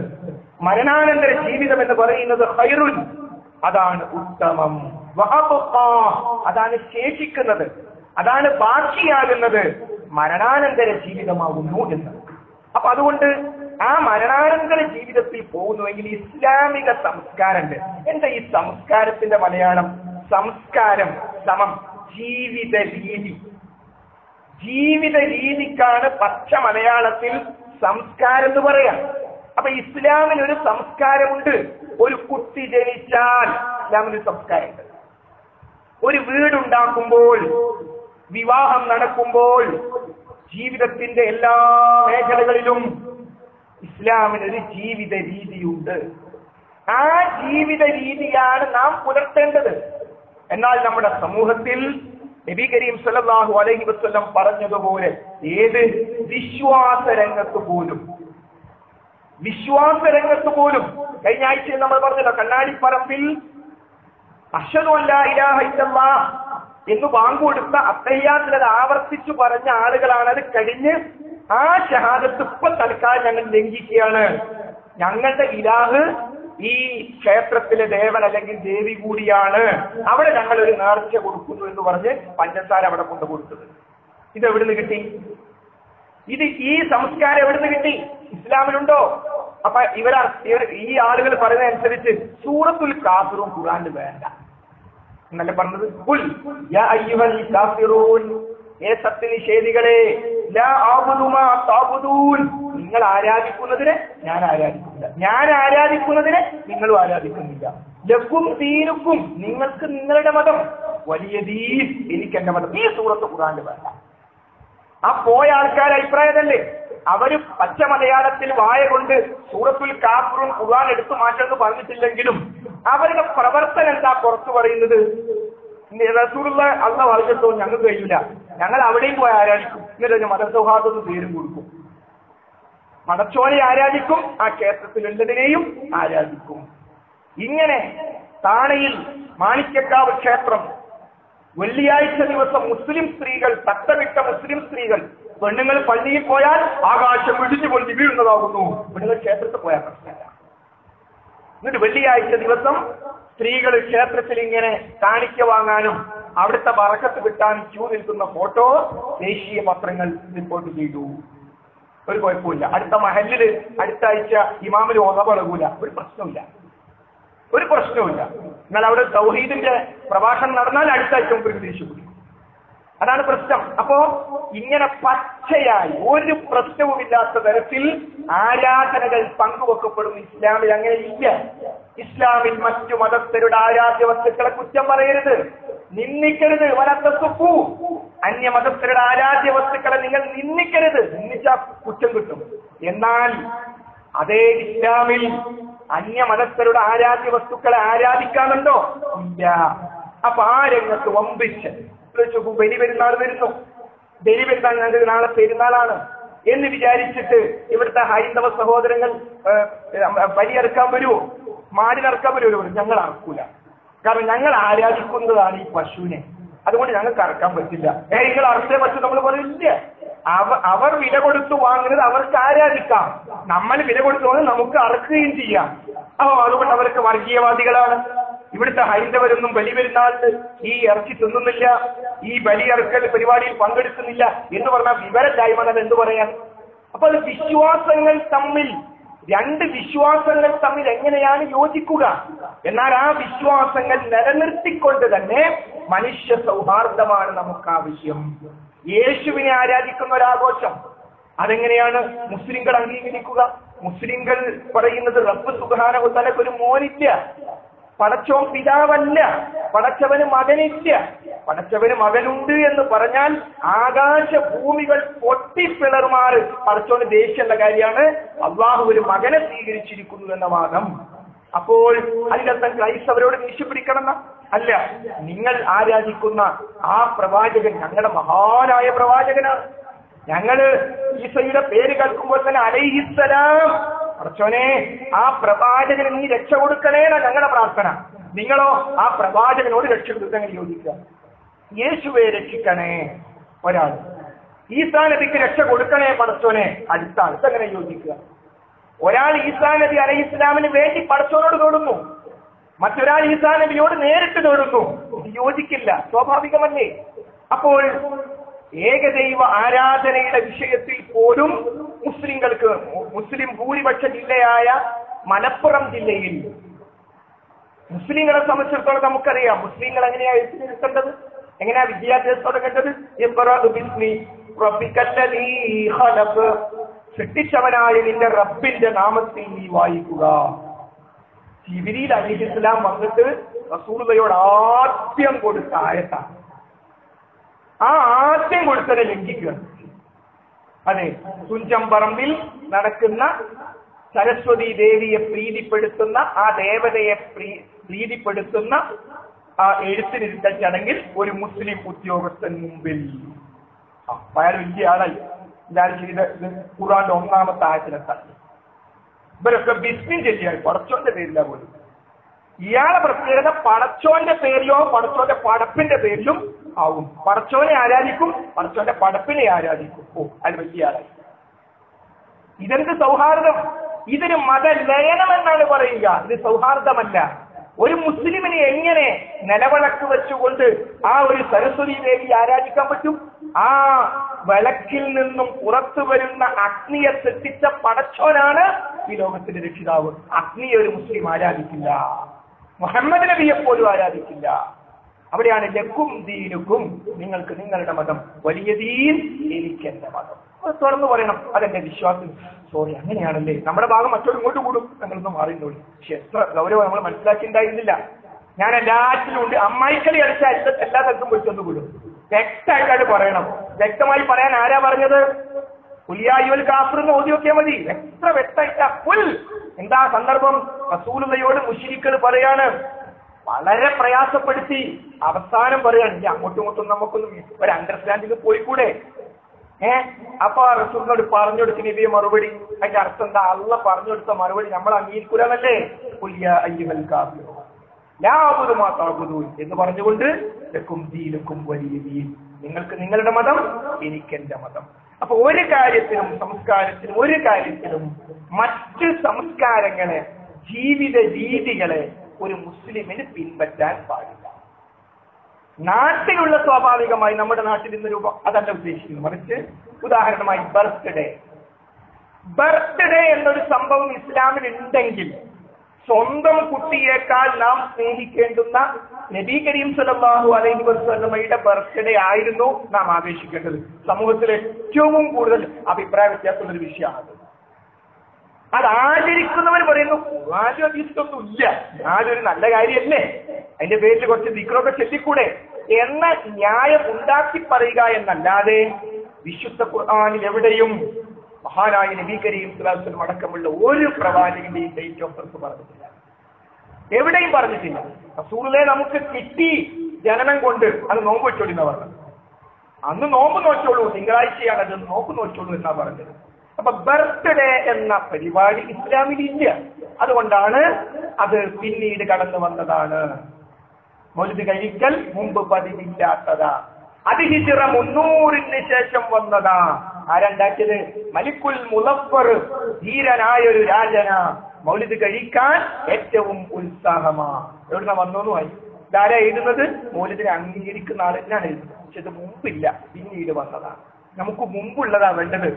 മരണാനന്തര ജീവിതം എന്ന് പറയുന്നത് ഖൈറുൻ, അതാണ് ഉത്തമം, അതാണ് ശേഷിക്കുന്നത്, അതാണ് ബാക്കിയാകുന്നത്, മരണാനന്തര ജീവിതമാകുന്നു എന്ന്. അപ്പൊ അതുകൊണ്ട് ആ മരണാനന്തര ജീവിതത്തിൽ പോകുന്നുവെങ്കിൽ ഇസ്ലാമിക സംസ്കാരമുണ്ട്. എന്താ ഈ സംസ്കാരത്തിന്റെ മലയാളം? സംസ്കാരം സമം ജീവിത രീതി. ജീവിത രീതിക്കാണ് പച്ച മലയാളത്തിൽ സംസ്കാരം എന്ന് പറയാം. അപ്പൊ ഇസ്ലാമിന് ഒരു സംസ്കാരമുണ്ട്. ഒരു കുട്ടി ജനിച്ചാൽ ഇസ്ലാമിന് സംസ്കാരമുണ്ട്. ഒരു വീടുണ്ടാക്കുമ്പോൾ, വിവാഹം നടക്കുമ്പോൾ, ജീവിതത്തിന്റെ എല്ലാ മേഖലകളിലും ഇസ്ലാമിനൊരു ജീവിത രീതിയുണ്ട്. ആ ജീവിത രീതിയാണ് നാം പുലർത്തേണ്ടത്. എന്നാൽ നമ്മുടെ സമൂഹത്തിൽ നബി കരീം സല്ലല്ലാഹു അലൈഹി വസല്ലം പറഞ്ഞതുപോലെ ഏത് വിശ്വാസരംഗത്ത് പോലും കഴിഞ്ഞ ആഴ്ചയിൽ നമ്മൾ പറഞ്ഞല്ലോ, കണ്ണാടിപ്പറമ്പിൽ അശ്ഹദു അല്ലാ ഇലാഹ ഇല്ലല്ലാഹ് എന്ന് ബാങ്ക് കൊടുത്ത അത്തഹിയ്യാത്തിൽ അത് ആവർത്തിച്ചു പറഞ്ഞ ആളുകളാണ്. അത് കഴിഞ്ഞ് ആ ഷഹാദത്ത് ഇപ്പൊ തൽക്കാലം ഞങ്ങൾ ലംഘിക്കുകയാണ്, ഞങ്ങളുടെ ഇലാഹ് ഈ ക്ഷേത്രത്തിലെ ദേവൻ അല്ലെങ്കിൽ ദേവി കൂടിയാണ്, അവിടെ ഞങ്ങൾ ഒരു നേർച്ച കൊടുക്കുന്നു എന്ന് പറഞ്ഞ് പഞ്ചസാര അവിടെ കൊണ്ടു കൊടുത്തത്. ഇത് എവിടുന്ന് കിട്ടി? ഈ സംസ്കാരം എവിടുന്ന് കിട്ടി? ഇസ്ലാമിലുണ്ടോ? അപ്പൊ ഈ ആളുകൾ പറയുന്നതനുസരിച്ച് സൂറത്തുൽ കാഫിറൂൻ ഖുർആനിൽ വേണ്ട എന്നല്ലേ പറഞ്ഞത്? ഖുൽ യാ അയ്യുഹൽ കാഫിറൂൻ, ഏ സത്യനിഷേധികളെ, ലാ അഅ്ബുദു മാ തഅ്ബുദൂൻ, നിങ്ങൾ ആരാധിക്കുന്നതിനെ ഞാൻ ആരാധിക്കുന്നില്ല, ഞാൻ ആരാധിക്കുന്നതിനെ നിങ്ങളും ആരാധിക്കുന്നില്ല. ലക്കും ദീനുക്കും, നിങ്ങൾക്ക് നിങ്ങളുടെ മതം, വലിയ ദീൻ, എനിക്ക് എന്റെ മതം. ഈ സൂറത്ത് ഖുർആനിൽ വേണ്ട. ആ പോയ ആൾക്കാരുടെ അഭിപ്രായമല്ലേ? അവര് പച്ച മലയാളത്തിൽ വായ കൊണ്ട് സൂറത്തുൽ കാഫിറൂൻ ഖുർആൻ എടുത്തു മാറ്റണമെന്ന് പറഞ്ഞിട്ടില്ലെങ്കിലും അവരുടെ പ്രവർത്തനം എന്താ പുറത്തു പറയുന്നത്? റസൂലുള്ളാഹി അല്ലാഹു പറഞ്ഞിട്ടോ ഞങ്ങൾക്ക് കഴിയില്ല, ഞങ്ങൾ അവിടെയും പോയി ആരാധിക്കും, എന്നിട്ട് മതസൗഹാർദ്ദത്തിന് പേരും കൊടുക്കും. മടച്ചോനെ ആരാധിക്കും, ആ ക്ഷേത്രത്തിലുള്ളതിനെയും ആരാധിക്കും. ഇങ്ങനെ താണയിൽ മാണിക്യക്കാവ് ക്ഷേത്രം വെള്ളിയാഴ്ച ദിവസം മുസ്ലിം സ്ത്രീകൾ, തട്ടമിട്ട മുസ്ലിം സ്ത്രീകൾ, പെണ്ണുങ്ങൾ പള്ളിയിൽ പോയാൽ ആകാശം ഇടിഞ്ഞു പൊളിഞ്ഞ് വീഴുന്നതാകുന്നു, പെണ്ണുങ്ങൾ ക്ഷേത്രത്തിൽ പോയാൽ പ്രശ്നമില്ല. എന്നിട്ട് വെള്ളിയാഴ്ച ദിവസം സ്ത്രീകൾ ക്ഷേത്രത്തിൽ ഇങ്ങനെ കാണിക്ക വാങ്ങാനും അവിടുത്തെ ബറക്കത്ത് കിട്ടാനും ക്യൂ നിൽക്കുന്ന ഫോട്ടോ ദേശീയ പത്രങ്ങൾ റിപ്പോർട്ട് ചെയ്തു. ഒരു കുഴപ്പമില്ല. അടുത്ത മഹല്ലില് അടുത്ത ആഴ്ച ഇമാമിന് ഓതപഴകൂല, ഒരു പ്രശ്നമില്ല. എന്നാൽ അവിടെ തൗഹീദിന്റെ പ്രഭാഷണം നടന്നാൽ അടുത്ത ആഴ്ച മുമ്പ് ദേഷ്യം. അതാണ് പ്രശ്നം. അപ്പോ ഇങ്ങനെ പച്ചയായി ഒരു പ്രശ്നവുമില്ലാത്ത തരത്തിൽ ആരാധനകൾ പങ്കുവെക്കപ്പെടുന്നു. ഇസ്ലാമിൽ അങ്ങനെ ഇല്ല. ഇസ്ലാമിൽ മറ്റു മതസ്ഥരുടെ ആരാധ്യ വസ്തുക്കളെ കുറ്റം പറയരുത്, നിന്ദിക്കരുത്. വലത്തസുഖു, അന്യ മതസ്ഥരുടെ ആരാധ്യ വസ്തുക്കളെ നിങ്ങൾ നിന്ദിക്കരുത്, നിന്ദിച്ചാൽ കുറ്റം കിട്ടും. എന്നാൽ അതേ ഇസ്ലാമിൽ അന്യ മതസ്ഥരുടെ ആരാധ്യ വസ്തുക്കളെ ആരാധിക്കാനുണ്ടോ? ഇല്ല. അപ്പൊ ആ രംഗത്ത് വമ്പിച്ച് ബലി പെരുന്നാൾ വരുന്നു, ബലി പെരുന്നാൾ ഞങ്ങൾക്ക് നാളെ പെരുന്നാളാണ് എന്ന് വിചാരിച്ചിട്ട് ഇവിടുത്തെ ഹൈന്ദവ സഹോദരങ്ങൾ ബലിയെടുക്കാൻ വരുമോ? മാടിനിറക്കാൻ വരുമോ? ഞങ്ങൾ അറക്കൂല. കാരണം ഞങ്ങൾ ആരാധിക്കുന്നതാണ് ഈ പശുവിനെ, അതുകൊണ്ട് ഞങ്ങൾക്ക് അറക്കാൻ പറ്റില്ല. നിങ്ങൾ അറച്ചേ പറ്റൂ നമ്മൾ പറയില്ല. അവർ വില കൊടുത്തു വാങ്ങുന്നത് അവർക്ക് ആരാധിക്കാം, നമ്മൾ വില കൊടുത്തു വാങ്ങുന്നത് നമുക്ക് അറക്കുകയും ചെയ്യാം. അപ്പൊ അതുകൊണ്ട് അവർക്ക് വർഗീയവാദികളാണ്. ഇവിടുത്തെ ഹൈന്ദവരൊന്നും ബലി പെരുന്നാളിന് ഈ ഇറച്ചി തിന്നുന്നില്ല, ഈ ബലിയറക്കൽ പരിപാടിയിൽ പങ്കെടുക്കുന്നില്ല എന്ന് പറഞ്ഞാൽ വിവരമില്ലായ്മ എന്ത് പറയാൻ? അപ്പൊ അത് രണ്ട് വിശ്വാസങ്ങൾ തമ്മിൽ എങ്ങനെയാണ് യോജിക്കുക? എന്നാൽ ആ വിശ്വാസങ്ങൾ നിലനിർത്തിക്കൊണ്ട് തന്നെ മനുഷ്യ സൗഹാർദ്ദമാണ് നമുക്ക് ആവശ്യം. യേശുവിനെ ആരാധിക്കുന്ന ഒരാഘോഷം അതെങ്ങനെയാണ് മുസ്ലിങ്ങൾ അംഗീകരിക്കുക? മുസ്ലിങ്ങൾ പറയുന്നത് റബ്ബ് സുബ്ഹാനഹു വ തആലക്ക് ഒരു മോനില്ല, പടച്ചോൻ പിതാവല്ല, പടച്ചവന് മകനില്ല. പടച്ചവന് മകനുണ്ട് എന്ന് പറഞ്ഞാൽ ആകാശ ഭൂമികൾ പൊട്ടിപ്പിളർമാറ് പടച്ചോന് ദേഷ്യമുള്ള കാര്യമാണ് അള്ളാഹു ഒരു മകനെ സ്വീകരിച്ചിരിക്കുന്നു എന്ന വാദം. അപ്പോൾ അതിനർത്ഥം ക്രൈസ്തവരോട് ദേഷ്യം പിടിക്കണമെന്ന അല്ല. നിങ്ങൾ ആരാധിക്കുന്ന ആ പ്രവാചകൻ ഞങ്ങളുടെ മഹാനായ പ്രവാചകനാണ്. ഞങ്ങള് ഈസയുടെ പേര് കേൾക്കുമ്പോൾ തന്നെ അലൈഹിസ്സലാം പടച്ചോനെ ആ പ്രവാചകന് നീ രക്ഷ കൊടുക്കണേന്നാ ഞങ്ങളുടെ പ്രാർത്ഥന. നിങ്ങളോ ആ പ്രവാചകനോട് രക്ഷ കൊടുക്കാൻ യോജിക്കുക. യേശുവെ രക്ഷിക്കണേ ഒരാൾ, ഈസാ നബിക്ക് രക്ഷ കൊടുക്കണേ പടച്ചോനെ അടുത്ത ആൾ. ഇതെങ്ങനെ യോജിക്കുക? ഒരാൾ ഈസാ നബി അലൈഹി ഇസ്ലാമിന് വേണ്ടി പടച്ചോനോട് തോടുന്നു, മറ്റൊരാൾ ഈസാ നബിയോട് നേരിട്ട് തോടുന്നു. ഇത് യോജിക്കില്ല, സ്വാഭാവികമല്ലേ? അപ്പോൾ ഏകദൈവ ആരാധനയുടെ വിഷയത്തിൽ പോലും മുസ്ലിം ഭൂരിപക്ഷ ജില്ലയായ മലപ്പുറം ജില്ലയിൽ മുസ്ലിങ്ങളെ സംബന്ധിച്ചിടത്തോളം നമുക്കറിയാം മുസ്ലിങ്ങൾ എങ്ങനെയാ എഴുത്തിനിരുത്തേണ്ടത്, എങ്ങനെയാ വിദ്യാഭ്യാസം തുടങ്ങേണ്ടത്. സൃഷ്ടിച്ചവനായ നിന്റെ റബ്ബിന്റെ നാമത്തിൽ നീ വായിക്കുക. ജിബ്രീൽ അലൈഹിസ്സലാം വന്നിട്ട് റസൂലുള്ളയോട് ആദ്യം കൊടുത്ത ആയത്താണ്. ആ ആദ്യം കൊടുത്തത് ലംഘിക്കുക. അതെ, തുഞ്ചം പറമ്പിൽ നടക്കുന്ന സരസ്വതി ദേവിയെ പ്രീതിപ്പെടുത്തുന്ന, ആ ദേവതയെ പ്രീതിപ്പെടുത്തുന്ന ആ എഴുത്തിനിരുത്തൽ ചടങ്ങിൽ ഒരു മുസ്ലിം ഉദ്യോഗസ്ഥൻ മുമ്പിൽ അയാൾ വലിയ ആളായി ഇയാൾ ചെയ്ത ഖുർആന്റെ 1-ാമത്തെ ആയത്തിലെത്താൻ ഇവരൊക്കെ ബിസ്മിൻ ചൊല്ലിയാൽ പടച്ചോന്റെ പേരിലാ പോലും. ഇയാളെ പ്രത്യേകത പടച്ചോന്റെ പേരിലോ പടച്ചോന്റെ പടപ്പിന്റെ പേരിലും ആവും. പടച്ചോനെ ആരാധിക്കും, പടച്ചോന്റെ പടപ്പിനെ ആരാധിക്കും. അത് വലിയ ആളായി. ഇതെന്ത് സൗഹാർദ്ദം! ഇതിന് മതലയനമെന്നാണ് പറയുക, ഇത് സൗഹാർദ്ദമല്ല. ഒരു മുസ്ലിമിനെ എങ്ങനെ നിലവിളക്ക് വെച്ചുകൊണ്ട് ആ ഒരു സരസ്വതി ദേവി ആരാധിക്കാൻ പറ്റും? ആ വിളക്കിൽ നിന്നും പുറത്തു വരുന്ന അഗ്നിയെ സൃഷ്ടിച്ച പടച്ചോനാണ് ഈ ലോകത്തിന്റെ രക്ഷിതാവ്. അഗ്നിയെ ഒരു മുസ്ലിം ആരാധിക്കില്ല, മുഹമ്മദ് നബിയെ പോലും ആരാധിക്കില്ല. അവിടെയാണ് ലക്കും ദീനുക്കും, നിങ്ങൾക്ക് നിങ്ങളുടെ മതം, വലിയ ദീൻ എനിക്ക് എന്റെ മതം. അത് തുറന്നു പറയണം, അതെന്റെ വിശ്വാസം. സോറി, അങ്ങനെയാണല്ലേ, നമ്മുടെ ഭാഗം മറ്റോട് ഇങ്ങോട്ട് കൂടും, ഞങ്ങളൊന്നും മാറിയിട്ടുള്ളൂ. പക്ഷെ എത്ര ഗൗരവം നമ്മൾ മനസ്സിലാക്കിയിട്ടുണ്ടായിരുന്നില്ല. ഞാൻ എല്ലാറ്റിലും ഉണ്ട്, അമ്മായിക്കളി അടിച്ചാൽ എല്ലാ സ്ഥലത്തും പോയി ചെന്ന് കൂടും. വ്യക്തമായിട്ടാണ് പറയണം. വ്യക്തമായി പറയാൻ ആരാ പറഞ്ഞത്? കുലിയായുൽ കാഫിർ എന്ന് ഓതി നോക്കിയാൽ മതി. എത്ര വ്യക്തമായിട്ടാ പുൽ. എന്താ സന്ദർഭം? റസൂലുള്ളയോട് മുശ്രിക്കുകൾ പറയാണ്, വളരെ പ്രയാസപ്പെടുത്തി അവസാനം പറയാണ്, ഇനി അങ്ങോട്ടും ഇങ്ങോട്ടും നമുക്കൊന്നും ഒരു അണ്ടർസ്റ്റാൻഡിങ് പോയിക്കൂടെ? അപ്പൊ റസൂലിനോട് പറഞ്ഞു കൊടുത്ത നബിയെ മറുപടി, അതിന്റെ അർത്ഥം എന്താ? അള്ളാഹ് പറഞ്ഞു കൊടുത്ത മറുപടി നമ്മൾ അംഗീകരിക്കൂലെന്നല്ലേ? ഖുൽയാ അയ്യുഹൽ കാഫിറൂൻ ലാ അഅ്ബുദു മാ തഅ്ബുദൂൻ എന്ന് പറഞ്ഞുകൊണ്ട് ലക്കും ദീനുക്കും വലിയ ദീൻ, നിങ്ങൾക്ക് നിങ്ങളുടെ മതം, എനിക്ക് എന്റെ മതം. അപ്പൊ ഒരു കാര്യത്തിലും സംസ്കാരത്തിലും ഒരു കാര്യത്തിലും മറ്റ് സംസ്കാരങ്ങളെ, ജീവിത രീതികളെ ഒരു മുസ്ലിമിന് പിൻപറ്റാൻ പാടില്ല. നാട്ടിലുള്ള സ്വാഭാവികമായി നമ്മുടെ നാട്ടിൽ ഇന്ന് രൂപം അതല്ല ഉദ്ദേശിക്കുന്നത്, മറിച്ച് ഉദാഹരണമായി ബർത്ത്ഡേ എന്നൊരു സംഭവം ഇസ്ലാമിൽ ഉണ്ടെങ്കിൽ സ്വന്തം കുട്ടിയേക്കാൾ നാം സ്നേഹിക്കേണ്ടുന്ന നബി കരീം സല്ലല്ലാഹു അലൈഹി വസല്ലമയുടെ ബർത്ത്ഡേ ആയിരുന്നു നാം ആഘോഷിക്കേണ്ടത്. സമൂഹത്തിൽ ഏറ്റവും കൂടുതൽ അഭിപ്രായ വ്യത്യാസമുള്ള ഒരു വിഷയമാണത്. അത് ആചരിക്കുന്നവർ പറയുന്നു ആരും അതീതൊന്നും ഇല്ല, ആരൊരു നല്ല കാര്യമല്ലേ, അതിന്റെ പേരിൽ കുറച്ച് ദിക്റൊക്കെ ചെല്ലിക്കൂടെ എന്ന ന്യായം ഉണ്ടാക്കി പറയുക എന്നല്ലാതെ വിശുദ്ധ ഖുർആനിൽ എവിടെയും മഹാനായ നബി കരീം സ്വല്ലല്ലാഹു അലൈഹി വസല്ലം അടക്കമുള്ള ഒരു പ്രവാചകന്റെയും ഡേറ്റ് ഓഫ് ബർത്ത് പറഞ്ഞിട്ടില്ല, എവിടെയും പറഞ്ഞിട്ടില്ല. റസൂലുള്ളാഹി നമുക്ക് കിട്ടി ജനനം കൊണ്ട്, അത് നോമ്പ് വെച്ചോളൂ എന്നാ പറഞ്ഞത്. അന്ന് നോമ്പ് നോച്ചോളൂ, തിങ്കളാഴ്ചയാണ് അത്, നോമ്പ് നോച്ചോളൂ എന്നാ പറഞ്ഞത്. അപ്പൊ ബർത്ത്ഡേ എന്ന പരിപാടി ഇസ്ലാമിൽ ഇല്ല. അതുകൊണ്ടാണ് അത് പിന്നീട് കടന്നു വന്നതാണ്. മൗലിദ് കഴിക്കൽ മുമ്പ് പതിവില്ലാത്തതാ, അത് ഹിജ്റ 300-ന് ശേഷം വന്നതാ. ആരുണ്ടാക്കിയത്? മലിക്കുൽ മുളഫർ, ധീരനായൊരു രാജന. മൗലിദ് കഴിക്കാൻ ഏറ്റവും ഉത്സാഹമാ. എവിടുന്ന വന്നോന്നുമായി ഇതാരാ എഴുതുന്നത്? മൗലിദിനെ അംഗീകരിക്കുന്ന ആൾ തന്നെയാണ് എഴുതുന്നത്. പക്ഷെ ഇത് മുമ്പില്ല, പിന്നീട് വന്നതാണ്. നമുക്ക് മുമ്പുള്ളതാ വേണ്ടത്.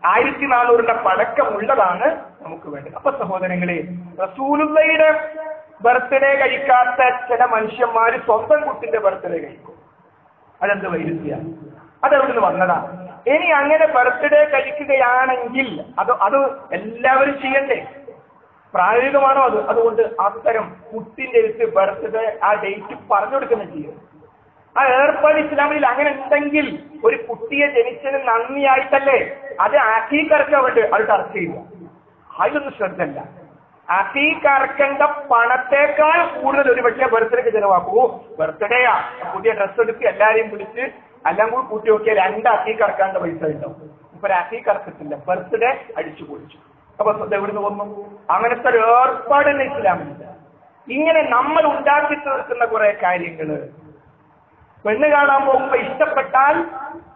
1400-ന്റെ പഴക്കമുള്ളതാണ് നമുക്ക് വേണ്ടത്. അപ്പൊ സഹോദരങ്ങളെ, റസൂലുള്ളാഹിയുടെ ബർത്ത്ഡേ കഴിക്കാത്ത ചില മനുഷ്യന്മാര് സ്വന്തം കുട്ടിന്റെ ബർത്ത്ഡേ കഴിക്കും. അതെന്ത് വൈരുദ്ധ്യ? അതെവിടുന്ന് വന്നതാ? ഇനി അങ്ങനെ ബർത്ത്ഡേ കഴിക്കുകയാണെങ്കിൽ അത് എല്ലാവരും ചെയ്യണ്ടേ? പ്രായോഗികമാണോ അത്? അതുകൊണ്ട് അത്തരം കുട്ടിന്റെ അടുത്ത് ബർത്ത്ഡേ ആ ഡേറ്റ് പറഞ്ഞു കൊടുക്കുന്ന ചെയ്യും. ആ ഏർപ്പാട് ഇസ്ലാമിൽ അങ്ങനെ ഉണ്ടെങ്കിൽ ഒരു കുട്ടിയെ ജനിച്ചതിന് നന്ദിയായിട്ടല്ലേ അത് അഖീഖറക്കാൻ വേണ്ടി അത് ചർച്ച ചെയ്യുക. അതിലൊന്നും ശ്രദ്ധല്ല. അഖീഖറക്കേണ്ട പണത്തേക്കാൾ കൂടുതൽ ഒരു പക്ഷേ ബർത്ത്ഡേക്ക് ചെലവാക്കൂ. ബർത്ത്ഡേയാ, പുതിയ ഡ്രസ്സ് എടുത്ത് എല്ലാരെയും വിളിച്ച് എല്ലാം കൂടി കൂട്ടി നോക്കിയാൽ 2 അഖീഖറക്കാനുള്ള പൈസ ഉണ്ടാവും. ഇപ്പൊ ഒരു അഖീഖറക്കത്തില്ല, ബർത്ത്ഡേ അടിച്ചു പൊളിച്ചു. അപ്പൊ എവിടുന്ന് വന്നു? അങ്ങനത്തെ ഒരു ഏർപ്പാട് തന്നെ ഇസ്ലാമില്ല. ഇങ്ങനെ നമ്മൾ ഉണ്ടാക്കി തീർക്കുന്ന കുറെ കാര്യങ്ങള്. പെണ്ണ് കാണാൻ പോകുമ്പോ ഇഷ്ടപ്പെട്ടാൽ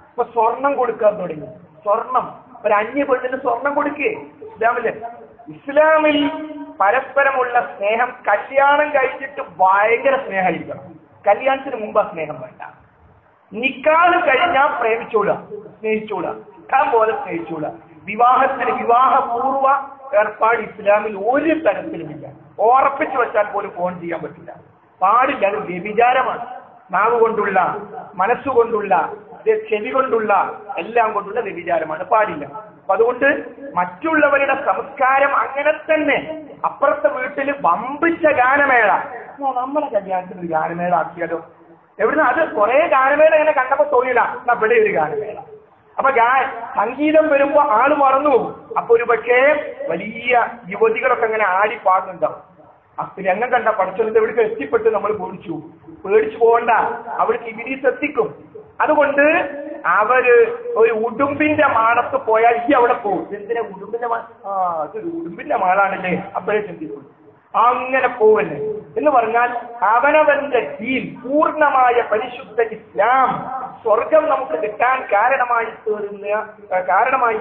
ഇപ്പൊ സ്വർണം കൊടുക്കാൻ തുടങ്ങി. സ്വർണം, ഒരു അന്യ പെണ്ണിന് സ്വർണം കൊടുക്കേ ഇസ്ലാമില്? ഇസ്ലാമിൽ പരസ്പരമുള്ള സ്നേഹം കല്യാണം കഴിച്ചിട്ട് ഭയങ്കര സ്നേഹമായിരിക്കണം. കല്യാണത്തിന് മുമ്പ് സ്നേഹം വേണ്ട. നിക്കാഹ് കഴിഞ്ഞാൽ പ്രേമിച്ചൂടാ, സ്നേഹിച്ചൂടാ, നിക്കാൻ പോലെ സ്നേഹിച്ചൂടാ. വിവാഹത്തിന് വിവാഹപൂർവ്വ ഏർപ്പാട് ഇസ്ലാമിൽ ഒരു തരത്തിലുമില്ല. ഉറപ്പിച്ചു വെച്ചാൽ പോലും ഫോൺ ചെയ്യാൻ പറ്റില്ല, പാടില്ല. അത് വ്യഭിചാരമാണ്. നാവ് കൊണ്ടുള്ള, മനസ്സുകൊണ്ടുള്ള, ചെവി കൊണ്ടുള്ള, എല്ലാം കൊണ്ടുള്ള വ്യഭിചാരമാണ്, പാടില്ല. അപ്പൊ അതുകൊണ്ട് മറ്റുള്ളവരുടെ സംസ്കാരം അങ്ങനെ തന്നെ. അപ്പുറത്തെ വീട്ടിൽ വമ്പിച്ച ഗാനമേള, നമ്മളെ കല്യാണത്തിന് ഒരു ഗാനമേള ആക്കിയാലോ? എവിടുന്ന്? അത് കുറെ ഗാനമേള ഇങ്ങനെ കണ്ടപ്പോ തോന്നില്ല, ഇവിടെ ഒരു ഗാനമേള. അപ്പൊ സംഗീതം വരുമ്പോ ആള് മറന്നു പോകും. അപ്പൊ ഒരു പക്ഷേ വലിയ യുവതികളൊക്കെ അങ്ങനെ ആടി പാടുന്നുണ്ടാവും. രംഗം കണ്ട പഠിച്ചത് എവിടേക്ക് എത്തിപ്പെട്ട് നമ്മൾ പേടിച്ചു പോകണ്ട, അവിടേക്ക് ഇബിലീസ് എത്തിക്കും. അതുകൊണ്ട് അവര് ഒരു ഉടുമ്പിന്റെ മാടത്ത് പോയാൽ ഈ അവിടെ പോകും. എന്തിനാ ഉടുമ്പിന്റെ അതൊരു ഉടുമ്പിന്റെ മാളാണല്ലേ, അപ്പോഴേ ചിന്തിക്കും. അങ്ങനെ പോവല്ലേ എന്ന് പറഞ്ഞാൽ അവനവന്റെ ദീൻ, പൂർണ്ണമായ പരിശുദ്ധ ഇസ്ലാം, സ്വർഗം നമുക്ക് കിട്ടാൻ കാരണമായി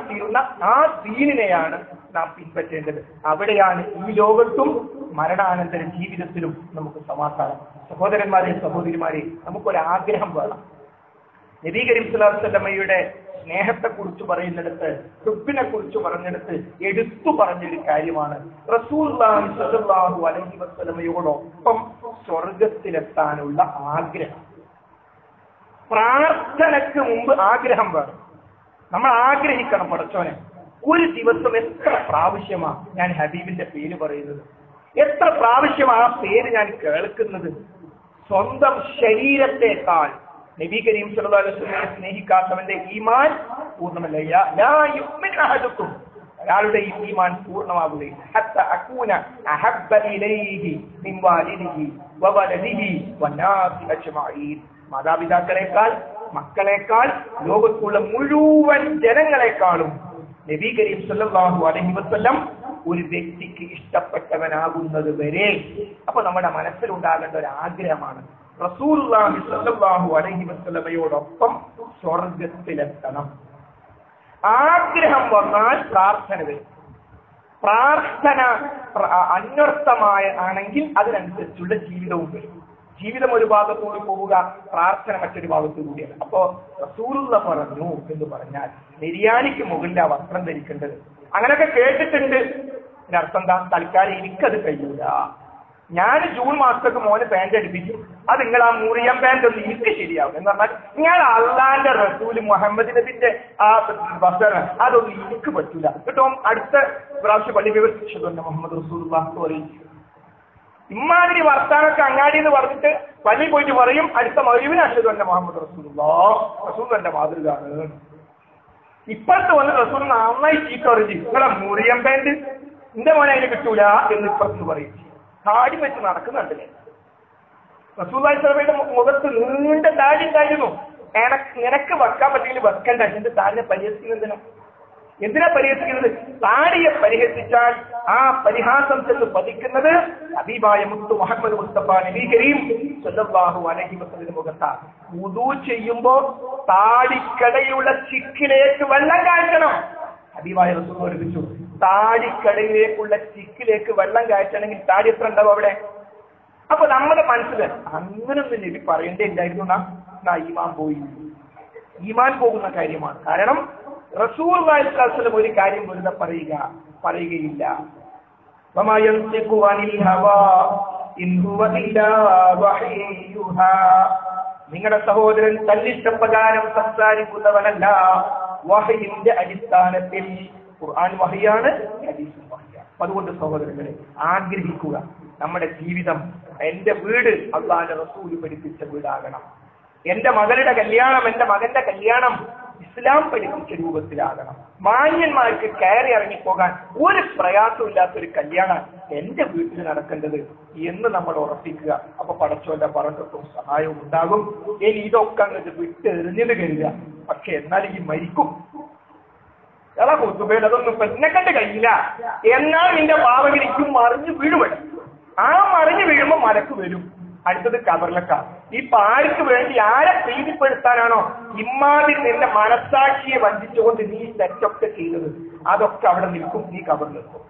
തീരുന്ന ആ ദീനിനെയാണ് നാം പിൻപറ്റേണ്ടത്. അവിടെയാണ് ഈ ലോകത്തും മരണാനന്തര ജീവിതത്തിലും നമുക്ക് സമാധാനം. സഹോദരന്മാരെ, സഹോദരിമാരെ, നമുക്കൊരാഗ്രഹം വേണം. നബി കരീം സ്വല്ലല്ലാഹു അലൈഹി വസല്ലമയുടെ സ്നേഹത്തെക്കുറിച്ച് പറയുന്നിടത്ത്, ഹുബ്ബിനെ കുറിച്ച് പറഞ്ഞിടത്ത് എടുത്തു പറഞ്ഞൊരു കാര്യമാണ് റസൂലുള്ളാഹി സ്വല്ലല്ലാഹു അലൈഹി വസല്ലമയോടൊപ്പം സ്വർഗത്തിലെത്താനുള്ള ആഗ്രഹം. പ്രാർത്ഥനയ്ക്ക് മുമ്പ് ആഗ്രഹം വേണം. നമ്മൾ ആഗ്രഹിക്കണം, പടച്ചോനെ ഒരു ദിവസം എത്ര പ്രാവശ്യമാണ് ഞാൻ ഹബീബിന്റെ പേര് പറയുന്നത്, എത്ര പ്രാവശ്യമാണ് ആ പേര് ഞാൻ കേൾക്കുന്നത്. സ്വന്തം ശരീരത്തെക്കാൾ നബി കരീം സല്ലല്ലാഹു അലൈഹി വസല്ലമയെ സ്നേഹിക്കാത്തവന്റെ ഈമാൻ പൂർണ്ണമല്ല. ലാ യുഅ്മിനു അഹദുക്കും, ഒരാളുടെ ഈമാൻ പൂർണ്ണമാകുകയില്ല. ഹത്താ അകൂന അഹബ്ബ ഇലൈഹി മിൻ വാലിദിഹി വവലദിഹി വന്നാസി അജ്മഈൻ. മാതാപിതാക്കളെക്കാൾ, മക്കളെക്കാൾ, ലോകത്തുള്ള മുഴുവൻ ജനങ്ങളെക്കാളും നബി കരീം സല്ലല്ലാഹു അലൈഹി വസല്ലം ഒരു വ്യക്തിക്ക് ഇഷ്ടപ്പെട്ടവനാകുന്നത് വരെ. അപ്പൊ നമ്മുടെ മനസ്സിലുണ്ടാകേണ്ട ഒരു ആഗ്രഹമാണ് റസൂലുള്ളാഹി സ്വല്ലല്ലാഹു അലൈഹി വസല്ലമയോടൊപ്പം സ്വർഗത്തിലെത്തണം. ആഗ്രഹം വന്നാൽ പ്രാർത്ഥന വരും. പ്രാർത്ഥന അന്വർത്ഥമായ ആണെങ്കിൽ അതിനനുസരിച്ചുള്ള ജീവിതവും വരും. ജീവിതം ഒരു ഭാഗത്തുകൂടി പോവുക, പ്രാർത്ഥന മറ്റൊരു ഭാഗത്തുകൂടിയാണ്. അപ്പോ റസൂലുള്ള പറഞ്ഞു എന്ന് പറഞ്ഞാൽ നിര്യാണിക്ക് മുകളിൽ ആ വസ്ത്രം ധരിക്കേണ്ടത്. അങ്ങനെയൊക്കെ കേട്ടിട്ടുണ്ട്. ഇതിന്റെ അർത്ഥം എന്താ? തൽക്കാലം എനിക്കത് കഴിയൂല, ഞാൻ ജൂൺ മാസത്തേക്ക് മോന് പാന്റ് അടിപ്പിക്കും, അത് നിങ്ങൾ ആ മുറിയൻ പാന്റ് ഒന്ന് എനിക്ക് ശരിയാവും എന്ന് പറഞ്ഞാൽ ഞാൻ അള്ളാന്റെ റസൂല് മുഹമ്മദ് നബിന്റെ ആ വസ്ത്രം അതൊന്നും എനിക്ക് പറ്റൂല കേട്ടോ. അടുത്ത പ്രാവശ്യം പള്ളി വിവരിച്ചു തന്നെ മുഹമ്മദ് റസൂലുള്ളാഹി അറിയിച്ചു. ഇമ്മാതിരി വർത്താനൊക്കെ അങ്ങാടിന്ന് പറഞ്ഞിട്ട് പള്ളി പോയിട്ട് പറയും അടുത്ത മഗ്‌രിബിന് അഷ്ഹദു അന്ന മുഹമ്മദ് റസൂലുള്ളാഹ്, റസൂൽ എന്റെ മാതൃകയാണ്. ഇപ്പുറത്ത് വന്ന് റസൂൽ നന്നായി ചീത്ത പറയും, നിങ്ങളെ മുറിയൻ പാന്റ് എന്റെ മോനെ അതിന് കിട്ടൂല എന്ന് ഇപ്പുറത്ത് പറയും. താടി വെച്ച് നടക്കുന്നുണ്ടല്ലേ. റസൂലുള്ളാഹി സ്വല്ലല്ലാഹു അലൈഹി വസല്ലമയുടെ മുഖത്ത് നീണ്ട താടി ഉണ്ടായിരുന്നു. നിനക്ക് വെക്കാൻ പറ്റിയെങ്കിൽ വെക്കണ്ട. എന്റെ താടിനെ പരിഹസിക്കുന്നത് എന്തിനാ പരിഹസിക്കുന്നത്? താടിയെ പരിഹസിച്ചാൽ ആ പരിഹാസം ചെന്ന് പതിക്കുന്നത് ഹബീബായ മുത്തു മുഹമ്മദ് മുസ്തഫ നബി കരീം സല്ലല്ലാഹു അലൈഹി വസല്ലം മുഖത്താണ്. വുദൂ ചെയ്യുമ്പോ താടിക്കടയിലുള്ള ചിക്കിലേക്ക് വെള്ളം കാഴ്ചണം. ഹബീബായ റസൂൽ പഠിപ്പിച്ചു, താടിക്കടയിലേക്കുള്ള ചിക്കിലേക്ക് വെള്ളം കാഴ്ചണമെങ്കിൽ താടി എത്ര ഉണ്ടാവും അവിടെ? അപ്പൊ നമ്മുടെ മനസ്സിൽ അങ്ങനൊന്നും നബി പറയേണ്ടിണ്ടായിരുന്നു. ഈമാൻ പോകുന്ന കാര്യമാണ്. കാരണം റസൂലുള്ളാഹി സ്വല്ലല്ലാഹു അലൈഹി വസല്ലം ഒരു കാര്യം വെറുതെ പറയുകയില്ല. വമാ യൻതിഖു അനിൽ ഹവാ ഇൻ ഹുവ ഇല്ലാ വഹയ്യുഹാ. നിങ്ങളുടെ സഹോദരൻ തന്നിഷ്ടപ്രകാരം സംസാരിക്കുന്നവനല്ല, വഹയിന്റെ അടിസ്ഥാനത്തിൽ. ഖുർആൻ വഹയാണ്, ഹദീസും വഹയാണ്. അതുകൊണ്ട് സഹോദരങ്ങളെ, ആഗ്രഹിക്കുക നമ്മുടെ ജീവിതം, എന്റെ വീട് അല്ലാഹുവിന്റെ റസൂൽ പഠിപ്പിച്ച വീടാകണം. എന്റെ മകളുടെ കല്യാണം, എന്റെ മകന്റെ കല്യാണം ഇസ്ലാം പഠിപ്പിച്ച രൂപത്തിലാകണം. മാന്യന്മാർക്ക് കയറി ഇറങ്ങിപ്പോകാൻ ഒരു പ്രയാസമില്ലാത്തൊരു കല്യാണം എന്റെ വീട്ടിൽ നടക്കേണ്ടത് എന്ന് നമ്മൾ ഉറപ്പിക്കുക. അപ്പൊ പടച്ചോന്റെ ബറക്കത്തും സഹായവും ഉണ്ടാകും. ഇനി ഇതൊക്കെ അങ്ങോട്ട് വിട്ട് എറിഞ്ഞത് കരുതുക. പക്ഷെ എന്നാൽ ഈ മരിക്കും, അതാ കുത്തുബേൽ അതൊന്നും എന്നെ കണ്ട് കഴിയില്ല. എന്നാൽ നിന്റെ പാവകരിക്കും മറിഞ്ഞു വീഴുവൻ. ആ മറിഞ്ഞു വീഴുമ്പോ മലക്ക് വരും. അടുത്തത് കബറിലക്ക. ഈ ആർക്ക് വേണ്ടി ആരെ പ്രീതിപ്പെടുത്താനാണോ ഇമ്മാതിരി നിന്റെ മനസ്സാക്ഷിയെ വഞ്ചിച്ചുകൊണ്ട് നീ തെറ്റൊക്കെ ചെയ്തത്, അതൊക്കെ അവിടെ നിൽക്കും. നീ കബറിൽ നിൽക്കും.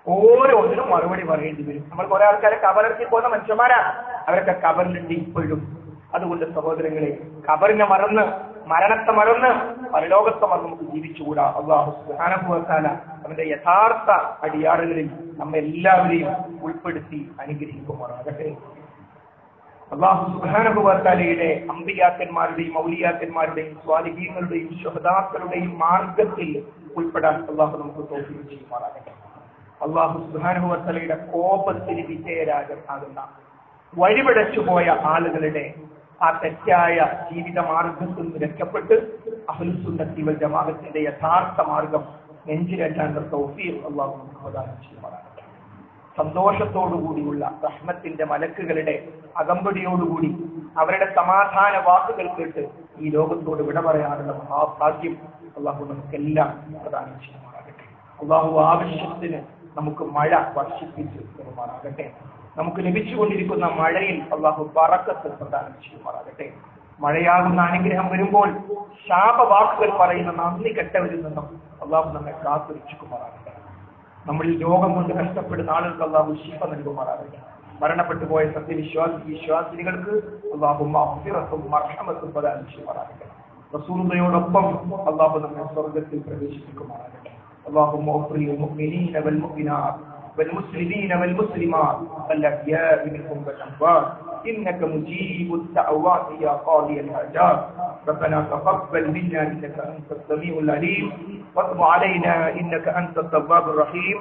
ഓരോന്നിനും മറുപടി പറയേണ്ടി വരും. നമ്മൾ കുറെ ആൾക്കാരെ കബറിറക്കി പോകുന്ന മനുഷ്യന്മാരാ, അവരൊക്കെ കബറിലുണ്ട് ഇപ്പോഴും. അതുകൊണ്ട് സഹോദരങ്ങളെ, കബറിനെ മറന്ന്, മരണത്തെ മറന്ന്, പരലോകത്തെ മറന്ന് നമുക്ക് ജീവിച്ചുകൂടാ. അല്ലാഹു സുബ്ഹാനഹു വ തആല അവന്റെ യഥാർത്ഥ അടിയാറുകളിൽ നമ്മെ എല്ലാവരെയും ഉൾപ്പെടുത്തി അനുഗ്രഹിക്കുമാറാകട്ടെ. അല്ലാഹു സുബ്ഹാനഹു വ തആലയുടെ അമ്പിയാക്കന്മാരുടെയും ഔലിയാക്കന്മാരുടെയും സ്വാലിഹീങ്ങളുടെയും ശുഹദാക്കളുടെയും മാർഗത്തിൽ ഉൾപ്പെടാൻ അല്ലാഹു നമുക്ക് തൗഫീഖ് ചെയ്യുമാറാകട്ടെ. അല്ലാഹു സുബ്ഹാനഹു വ തആലയുടെ കോപത്തിന് വിധേയരാകുന്ന വഴിപിഴച്ചുപോയ ആളുകളുടെ ആ തെറ്റായ ജീവിത മാർഗത്തിൽ നിന്ന് രക്ഷപ്പെട്ട് അഹ്ലുസുന്നത്തി വൽ ജമാഅത്തിന്റെ യഥാർത്ഥ മാർഗം നെഞ്ചിലേറ്റാൻ തൗഫീഖ് അല്ലാഹു നമുക്ക് പ്രദാനം ചെയ്യുമാറാകട്ടെ. സന്തോഷത്തോടുകൂടിയുള്ള റഹ്മത്തിന്റെ മലക്കുകളുടെ അകമ്പടിയോടുകൂടി അവരുടെ സമാധാന വാക്കുകൾ കേട്ട് ഈ ലോകത്തോട് വിട പറയാനുള്ള മഹാഭാഗ്യം അല്ലാഹു നമുക്കെല്ലാം പ്രദാനം ചെയ്യുമാറാകട്ടെ. അല്ലാഹു ആവശ്യത്തിന് നമുക്ക് മഴ വർഷിപ്പിച്ച് തരുമാറാകട്ടെ. നമുക്ക് ലഭിച്ചുകൊണ്ടിരിക്കുന്ന മഴയിൽ അല്ലാഹു ബറക്കത്ത് പ്രദാനം ചെയ്യുമാറാകട്ടെ. മഴയാകുന്ന അനുഗ്രഹം വരുമ്പോൾ ശാപവാക്കുകൾ പറയുന്ന നന്ദി കെട്ടവരിൽ നിന്നും അല്ലാഹു നമ്മെ കാത്തുരക്ഷിക്കുമാറാകട്ടെ. നമ്മളിൽ രോഗം കൊണ്ട് കഷ്ടപ്പെടുന്ന ആളുകൾക്ക് അല്ലാഹു ശിഫ നൽകുമാറാകട്ടെ. മരണപ്പെട്ടു പോയ വിശ്വാസികൾക്ക് അല്ലാഹു മഗ്ഫിറത്തും മർഹമത്തും പ്രദാനം ചെയ്യുമാറാകട്ടെ. റസൂലുള്ളാഹിയോടൊപ്പം അല്ലാഹു നമ്മെ സ്വർഗ്ഗത്തിൽ പ്രവേശിപ്പിക്കുമാറാകട്ടെ. اللهم اغفر للمؤمنين والمؤمنات والمسلمين والمسلمات الأحياء منهم والأموات إنك مجيب الدعوات يا قاضي الحاجات. ربنا تقبل منا إنك أنت السميع العليم وتب علينا إنك أنت التواب الرحيم.